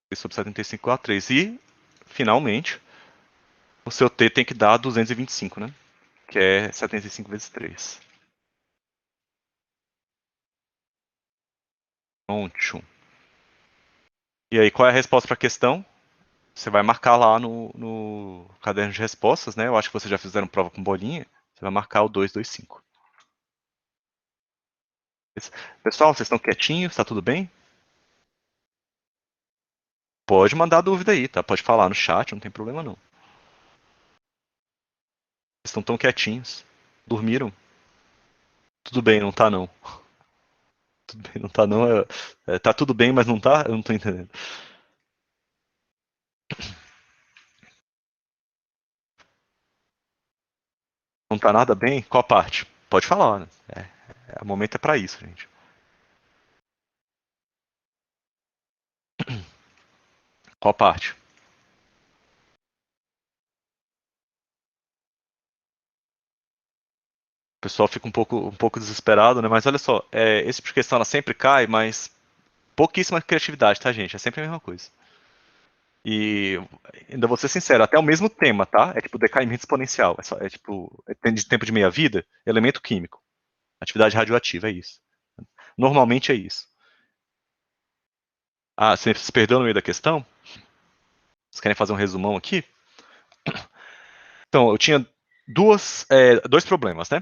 T sobre 75 igual a 3. E, finalmente, o seu t tem que dar 225, né? Que é 75 vezes 3. Pronto. E aí, qual é a resposta para a questão? Você vai marcar lá no caderno de respostas, né? Eu acho que vocês já fizeram prova com bolinha. Você vai marcar o 225. Pessoal, vocês estão quietinhos? Tá tudo bem? Pode mandar dúvida aí, tá? Pode falar no chat, não tem problema não. Vocês estão tão quietinhos. Dormiram? Tudo bem, não tá não. Tudo bem, não tá não. Tá tudo bem, mas não tá? Eu não tô entendendo. Não tá nada bem? Qual parte? Pode falar, né? O momento é pra isso, gente. Qual parte? pessoal fica um pouco desesperado, né? Mas olha só, esse tipo de questão ela sempre cai, mas pouquíssima criatividade, tá, gente? É sempre a mesma coisa. E ainda vou ser sincero, até o mesmo tema, tá? É tipo decaimento exponencial. Tipo, de tempo de meia-vida, elemento químico. Atividade radioativa, é isso. Normalmente é isso. Ah, você se perdeu no meio da questão? Vocês querem fazer um resumão aqui? Então, eu tinha dois problemas, né?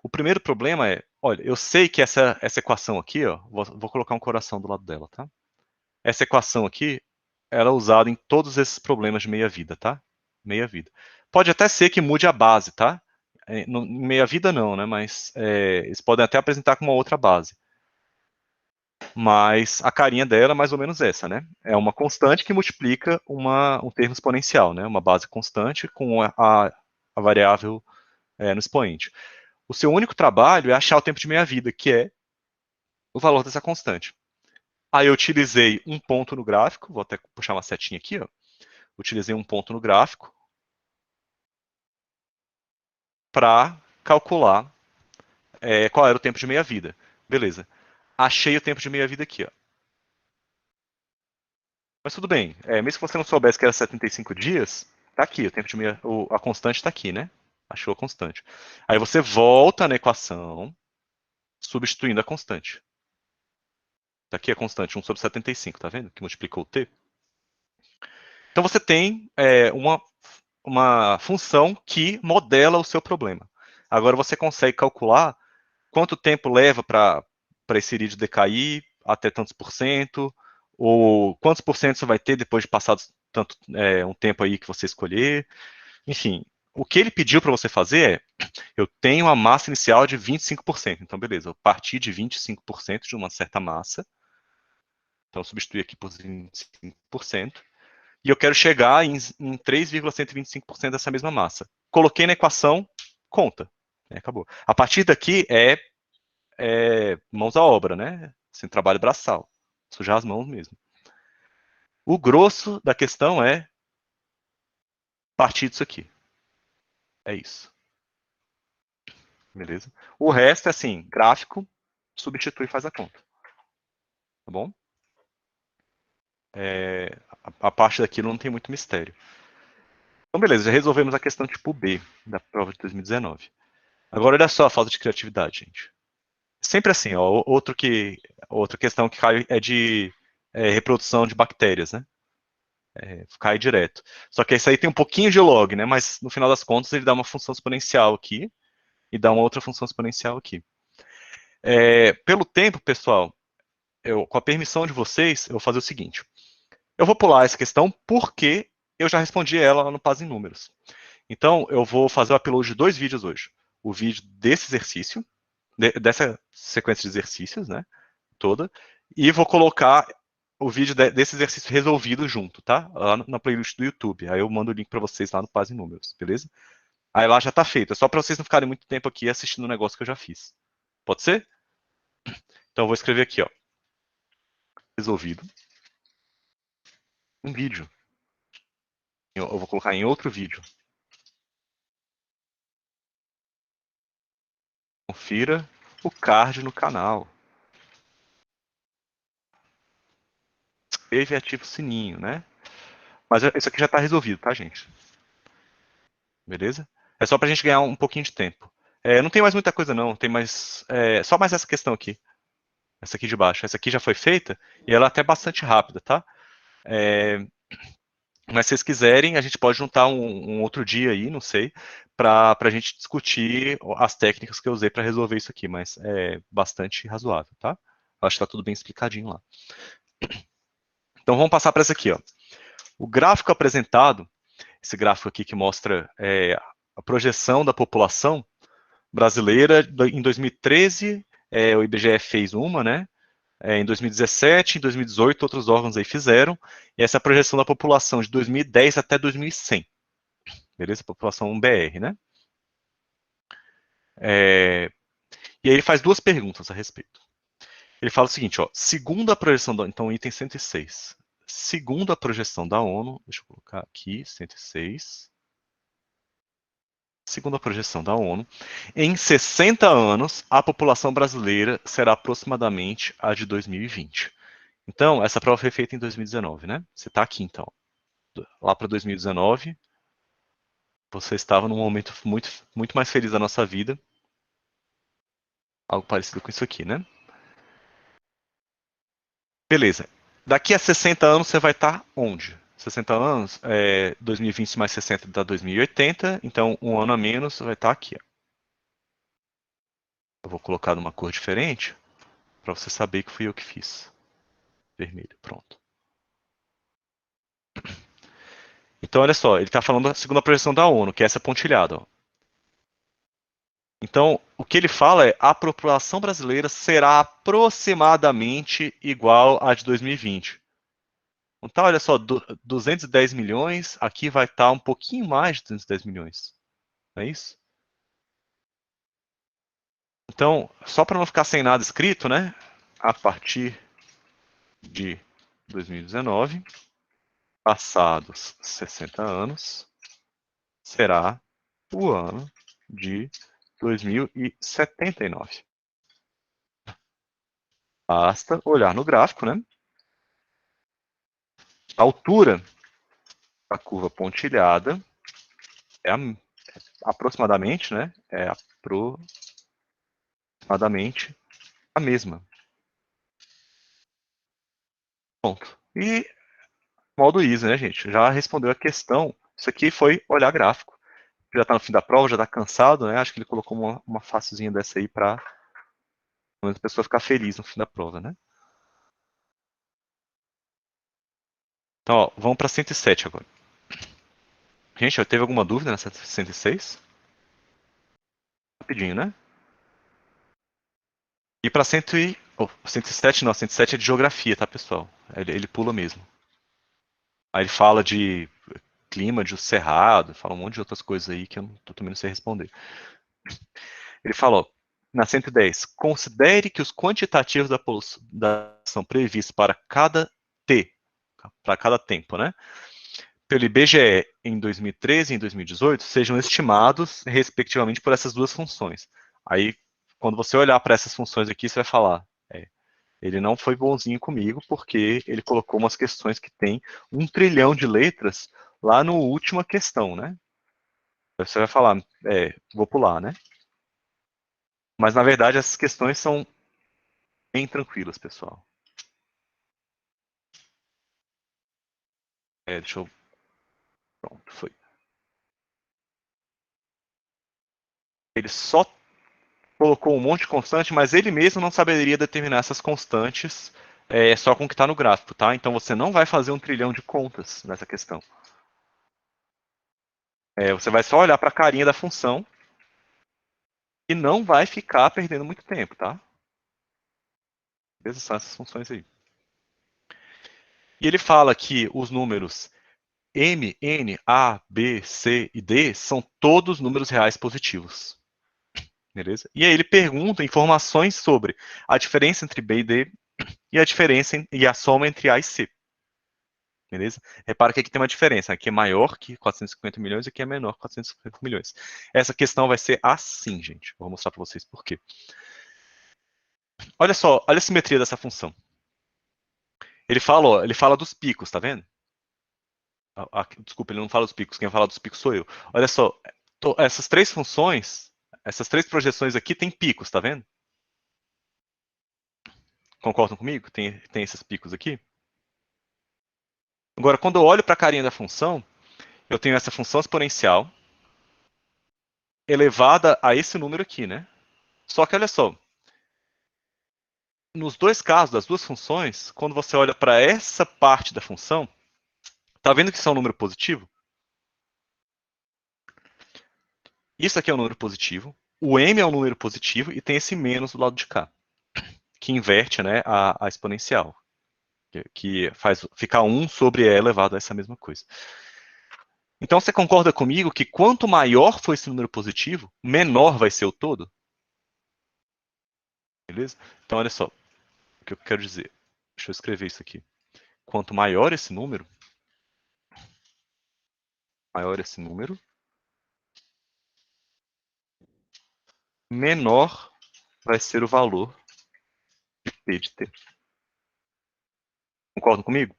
O primeiro problema é, olha, eu sei que essa equação aqui, ó, vou colocar um coração do lado dela, tá? Essa equação aqui, ela é usada em todos esses problemas de meia-vida, tá? Meia-vida. Pode até ser que mude a base, tá? Em meia-vida não, né? Mas eles podem até apresentar com uma outra base. Mas a carinha dela é mais ou menos essa, né? É uma constante que multiplica um termo exponencial, né? Uma base constante com a variável no expoente. O seu único trabalho é achar o tempo de meia-vida, que é o valor dessa constante. Aí eu utilizei um ponto no gráfico, vou até puxar uma setinha aqui, ó. Utilizei um ponto no gráfico para calcular qual era o tempo de meia-vida. Beleza. Achei o tempo de meia-vida aqui, ó. Mas tudo bem, mesmo que você não soubesse que era 75 dias, tá aqui, o tempo de meia, a constante está aqui, né? Achou a constante. Aí você volta na equação, substituindo a constante. Tá aqui a constante, 1 sobre 75, tá vendo? Que multiplicou o t. Então você tem uma função que modela o seu problema. Agora você consegue calcular quanto tempo leva para esse irídio decair até tantos por cento, ou quantos por cento você vai ter depois de passado um tempo aí que você escolher. Enfim, o que ele pediu para você fazer eu tenho uma massa inicial de 25%. Então, beleza, eu parti de 25% de uma certa massa. Então, eu substituí aqui por 25%. E eu quero chegar em 3,125% dessa mesma massa. Coloquei na equação, conta. Acabou. A partir daqui mãos à obra, né? Assim, trabalho braçal. Sujar as mãos mesmo. O grosso da questão é partir disso aqui. É isso. Beleza? O resto é assim, gráfico, substitui e faz a conta. Tá bom? A parte daquilo não tem muito mistério. Então, beleza, já resolvemos a questão tipo B da prova de 2019. Agora, olha só a falta de criatividade, gente. Sempre assim, ó, outra questão que cai é de reprodução de bactérias, né? Cai direto. Só que esse aí tem um pouquinho de log, né? Mas no final das contas ele dá uma função exponencial aqui e dá uma outra função exponencial aqui. Pelo tempo, pessoal, com a permissão de vocês, eu vou fazer o seguinte. Eu vou pular essa questão porque eu já respondi ela lá no Paz em Números. Então, eu vou fazer o upload de 2 vídeos hoje. O vídeo desse exercício, dessa sequência de exercícios, né? Toda. E vou colocar o vídeo desse exercício resolvido junto, tá? Lá na playlist do YouTube. Aí eu mando o link para vocês lá no Paz em Números, beleza? Aí lá já tá feito. É só para vocês não ficarem muito tempo aqui assistindo o negócio que eu já fiz. Pode ser? Então eu vou escrever aqui, ó. Resolvido. Um vídeo. Eu vou colocar em outro vídeo. Confira o card no canal. Inscreva e ativa o sininho, né? Mas isso aqui já está resolvido, tá, gente? Beleza? É só pra gente ganhar um pouquinho de tempo. Não tem mais muita coisa, não. Tem mais. Só mais essa questão aqui. Essa aqui de baixo. Essa aqui já foi feita e ela é até bastante rápida, tá? Mas se vocês quiserem, a gente pode juntar um outro dia aí, não sei, para a gente discutir as técnicas que eu usei para resolver isso aqui, mas é bastante razoável, tá? Acho que está tudo bem explicadinho lá. Então vamos passar para essa aqui, ó. O gráfico apresentado, esse gráfico aqui que mostra a projeção da população brasileira em 2013, o IBGE fez uma, né? Em 2017, em 2018, outros órgãos aí fizeram. E essa é a projeção da população de 2010 até 2100. Beleza? População BR, né? E aí ele faz duas perguntas a respeito. Ele fala o seguinte, ó, segundo a projeção da... Então, item 106. Segundo a projeção da ONU, deixa eu colocar aqui, 106. segundo a projeção da ONU, em 60 anos, a população brasileira será aproximadamente a de 2020. Então, essa prova foi feita em 2019, né? Você está aqui, então. Lá para 2019, você estava num momento muito, muito mais feliz da nossa vida. Algo parecido com isso aqui, né? Beleza. Daqui a 60 anos, você vai estar onde? 60 anos, 2020 mais 60 dá 2080, então um ano a menos vai estar aqui. Ó. Eu vou colocar numa cor diferente, para você saber que fui eu que fiz. Vermelho, pronto. Então, olha só, ele está falando da segunda projeção da ONU, que é essa pontilhada. Ó. Então, o que ele fala é a população brasileira será aproximadamente igual à de 2020. Então, olha só, 210 milhões, aqui vai estar um pouquinho mais de 210 milhões. Não é isso? Então, só para não ficar sem nada escrito, né? A partir de 2019, passados 60 anos, será o ano de 2079. Basta olhar no gráfico, né? A altura da curva pontilhada é aproximadamente, né? É aproximadamente a mesma. Ponto. E modo easy, né, gente? Já respondeu a questão. Isso aqui foi olhar gráfico. Já está no fim da prova, já está cansado, né? Acho que ele colocou uma facilzinha dessa aí para a pessoa ficar feliz no fim da prova, né? Então, ó, vamos para 107 agora. Gente, teve alguma dúvida nessa 106? Rapidinho, né? E para 107 não, 107 é de geografia, tá, pessoal? Ele pula mesmo. Aí ele fala de clima de cerrado, fala um monte de outras coisas aí que eu também não sei responder. Ele fala, ó, na 110, considere que os quantitativos da poluição previstos para cada tempo, né? Pelo IBGE em 2013 e em 2018 sejam estimados respectivamente por essas duas funções. Aí, quando você olhar para essas funções aqui, você vai falar, ele não foi bonzinho comigo porque ele colocou umas questões que tem 1 trilhão de letras lá no última questão, né? Você vai falar, vou pular, né? Mas na verdade essas questões são bem tranquilas, pessoal. Deixa eu. Pronto, foi. Ele só colocou um monte de constante, mas ele mesmo não saberia determinar essas constantes só com o que está no gráfico, tá? Então você não vai fazer 1 trilhão de contas nessa questão. Você vai só olhar para a carinha da função e não vai ficar perdendo muito tempo, tá? Essas são essas funções aí. E ele fala que os números M, N, A, B, C e D são todos números reais positivos. Beleza? E aí ele pergunta informações sobre a diferença entre B e D e a diferença e a soma entre A e C. Beleza? Repara que aqui tem uma diferença. Aqui é maior que 450 milhões e aqui é menor que 450 milhões. Essa questão vai ser assim, gente. Vou mostrar para vocês por quê. Olha só, olha a simetria dessa função. Ele fala dos picos, tá vendo? Desculpa, ele não fala dos picos. Quem fala dos picos sou eu. Olha só, essas três funções, essas três projeções aqui têm picos, tá vendo? Concordam comigo? Tem esses picos aqui? Agora, quando eu olho para a carinha da função, eu tenho essa função exponencial elevada a esse número aqui, né? Só que olha só, nos dois casos, das duas funções, quando você olha para essa parte da função, tá vendo que isso é um número positivo? Isso aqui é um número positivo, o m é um número positivo e tem esse menos do lado de cá, que inverte, né, a exponencial, que faz ficar 1 sobre e elevado a essa mesma coisa. Então você concorda comigo que quanto maior for esse número positivo, menor vai ser o todo? Beleza? Então olha só, o que eu quero dizer. Deixa eu escrever isso aqui. Quanto maior esse número, menor vai ser o valor de P de T. Concordam comigo?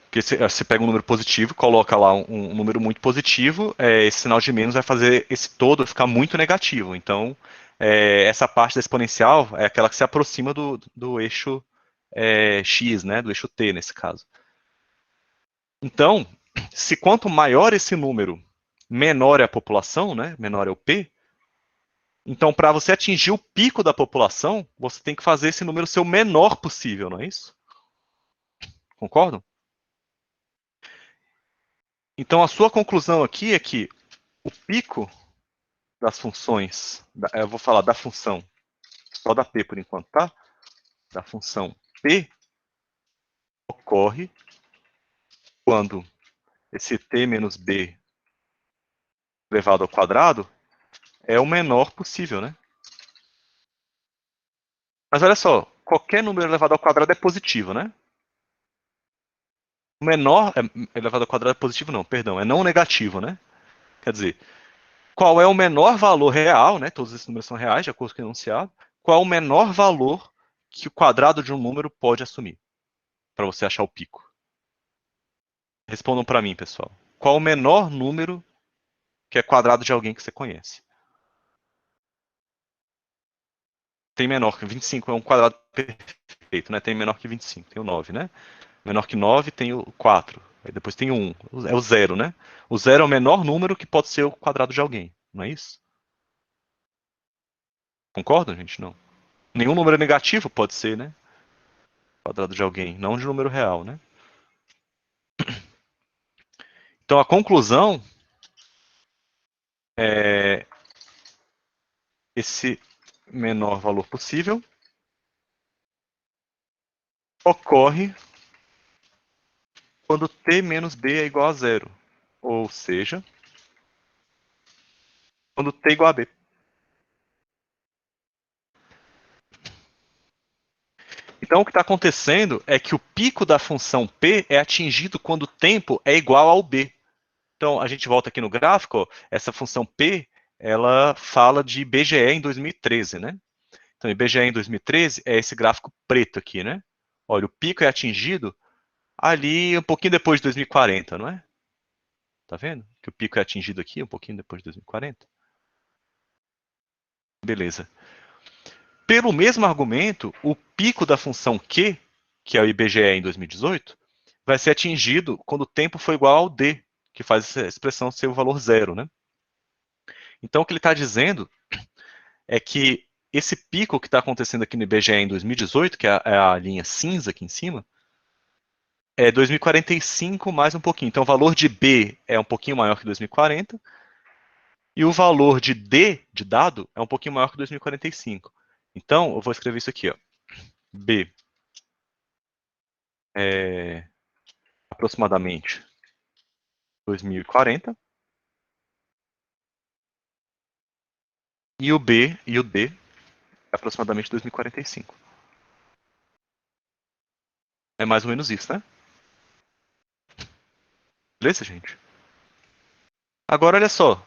Porque você pega um número positivo, coloca lá um número muito positivo, esse sinal de menos vai fazer esse todo ficar muito negativo. Então, essa parte da exponencial é aquela que se aproxima do eixo x, né, do eixo t nesse caso. Então, se quanto maior esse número, menor é a população, né, menor é o p, então para você atingir o pico da população, você tem que fazer esse número ser o menor possível, não é isso? Concordam? Então a sua conclusão aqui é que o pico das funções, eu vou falar da função, só da p por enquanto, tá? Da função p ocorre quando esse t menos b elevado ao quadrado é o menor possível, né? Mas olha só, qualquer número elevado ao quadrado é positivo, né? O menor elevado ao quadrado é positivo, não, perdão, é não negativo, né? Quer dizer, qual é o menor valor real, né? Todos esses números são reais, de acordo com o enunciado. Qual é o menor valor que o quadrado de um número pode assumir para você achar o pico? Respondam para mim, pessoal. Qual o menor número que é quadrado de alguém que você conhece? Tem menor que 25 é um quadrado perfeito, né? Tem menor que 25, tem o 9, né? Menor que 9 tem o 4. Aí depois tem o 1. É o 0, né? O 0 é o menor número que pode ser o quadrado de alguém, não é isso? Concordam, gente? Não. Nenhum número negativo pode ser, né? Quadrado de alguém, não de número real, né? Então a conclusão é esse menor valor possível ocorre quando t menos b é igual a zero. Ou seja, quando t é igual a b. Então o que está acontecendo é que o pico da função p é atingido quando o tempo é igual ao b. Então a gente volta aqui no gráfico, ó, essa função p, ela fala de IBGE em 2013, né? Então IBGE em 2013 é esse gráfico preto aqui, né? Olha, o pico é atingido ali um pouquinho depois de 2040, não é? Tá vendo? Que o pico é atingido aqui um pouquinho depois de 2040. Beleza. Pelo mesmo argumento, o pico da função Q, que é o IBGE em 2018, vai ser atingido quando o tempo for igual ao D, que faz essa expressão ser o valor zero, né? Então, o que ele está dizendo é que esse pico que está acontecendo aqui no IBGE em 2018, que é a linha cinza aqui em cima, é 2045 mais um pouquinho. Então, o valor de B é um pouquinho maior que 2040, e o valor de D, de dado, é um pouquinho maior que 2045. Então, eu vou escrever isso aqui, ó. B é aproximadamente 2040, e o B e o D é aproximadamente 2045. É mais ou menos isso, né? Beleza, gente? Agora, olha só.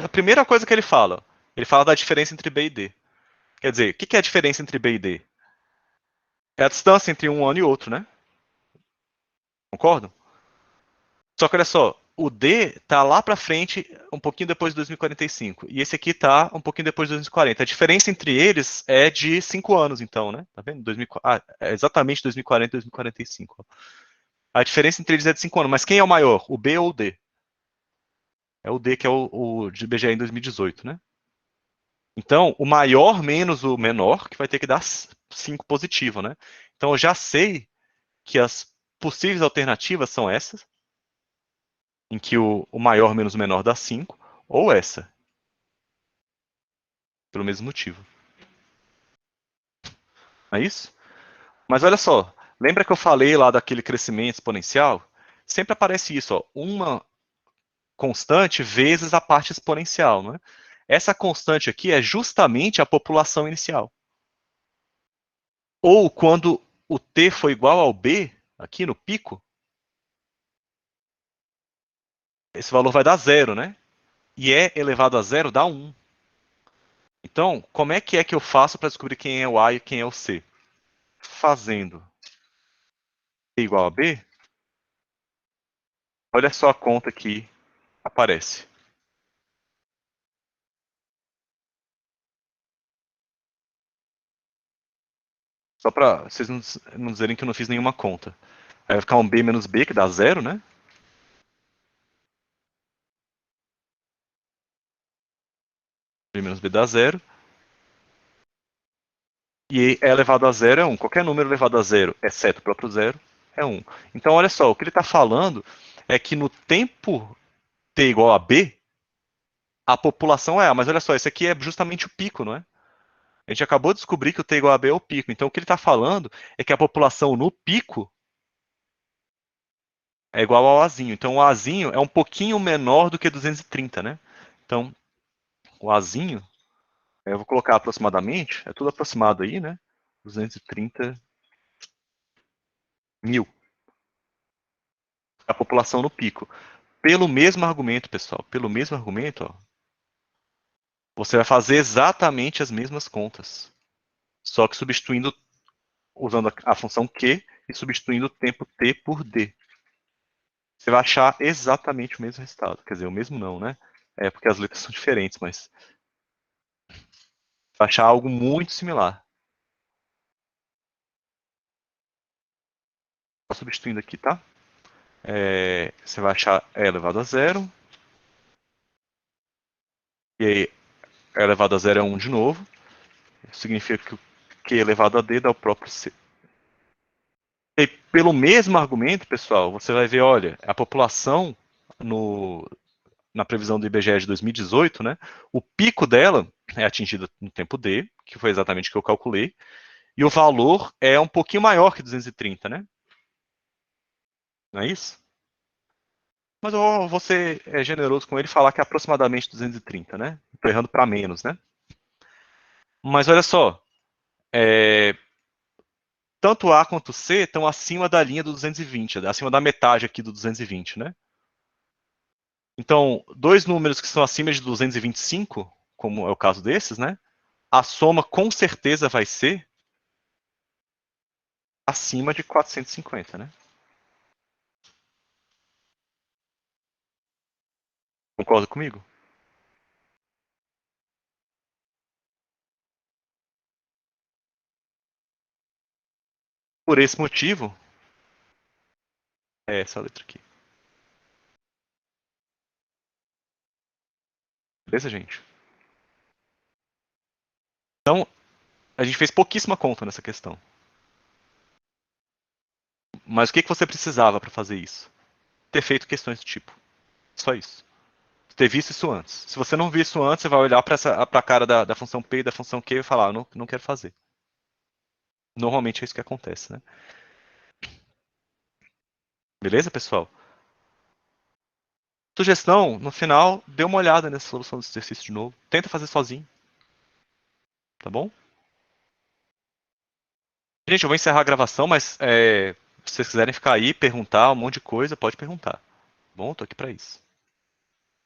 A primeira coisa que ele fala da diferença entre B e D. Quer dizer, o que é a diferença entre B e D? É a distância entre um ano e outro, né? Concordam? Só que olha só, o D tá lá para frente, um pouquinho depois de 2045. E esse aqui tá um pouquinho depois de 2040. A diferença entre eles é de 5 anos, então, né? Tá vendo? É exatamente 2040 e 2045. A diferença entre eles é de 5 anos. Mas quem é o maior? O B ou o D? É o D, que é o de BGE em 2018, né? Então, o maior menos o menor, que vai ter que dar 5 positivo, né? Então, eu já sei que as possíveis alternativas são essas, em que o maior menos o menor dá 5, ou essa, pelo mesmo motivo. Não é isso? Mas olha só, lembra que eu falei lá daquele crescimento exponencial? Sempre aparece isso, ó, uma constante vezes a parte exponencial, né? Essa constante aqui é justamente a população inicial. Ou quando o t for igual ao b, aqui no pico, esse valor vai dar zero, né? e E elevado a zero dá 1. Então, como é que eu faço para descobrir quem é o A e quem é o C? Fazendo E igual a B, olha só a conta que aparece. Só para vocês não dizerem que eu não fiz nenhuma conta. Aí vai ficar um B menos B, que dá zero, né? B menos B dá zero. E E elevado a zero é 1. Qualquer número elevado a zero, exceto o próprio zero, é 1. Então, olha só, o que ele está falando é que no tempo t igual a B, a população é A. Mas olha só, esse aqui é justamente o pico, não é? A gente acabou de descobrir que o t igual a B é o pico. Então, o que ele está falando é que a população no pico é igual ao Azinho. Então, o Azinho é um pouquinho menor do que 230, né? Então, o Azinho, eu vou colocar aproximadamente, é tudo aproximado aí, né? 230.000. A população no pico. Pelo mesmo argumento, pessoal, pelo mesmo argumento, ó, você vai fazer exatamente as mesmas contas. Só que substituindo, usando a função Q e substituindo o tempo T por D. Você vai achar exatamente o mesmo resultado. Quer dizer, o mesmo não, né? É porque as letras são diferentes, mas vai achar algo muito similar. Só substituindo aqui, tá? Você vai achar E elevado a zero. E aí, E elevado a zero é 1 de novo. Significa que o Q elevado a D dá o próprio C. E pelo mesmo argumento, pessoal, você vai ver, olha, a população no, na previsão do IBGE de 2018, né, o pico dela é atingido no tempo D, que foi exatamente o que eu calculei, e o valor é um pouquinho maior que 230, né? Não é isso? Mas eu vou ser generoso com ele e falar que é aproximadamente 230, né? Estou errando para menos, né? Mas olha só, é, tanto A quanto C estão acima da linha do 220, acima da metade aqui do 220, né? Então, dois números que são acima de 225, como é o caso desses, né? A soma com certeza vai ser acima de 450, né? Concorda comigo? Por esse motivo, é essa letra aqui. Beleza, gente? Então, a gente fez pouquíssima conta nessa questão. Mas o que você precisava para fazer isso? Ter feito questões do tipo. Só isso. Ter visto isso antes. Se você não viu isso antes, você vai olhar para a cara da função P e da função Q e falar, não quero fazer. Normalmente é isso que acontece, né? Beleza, pessoal? Sugestão, no final, dê uma olhada nessa solução desse exercício de novo. Tenta fazer sozinho, tá bom? Gente, eu vou encerrar a gravação, mas se vocês quiserem ficar aí, perguntar um monte de coisa, pode perguntar. Tá bom, tô aqui para isso.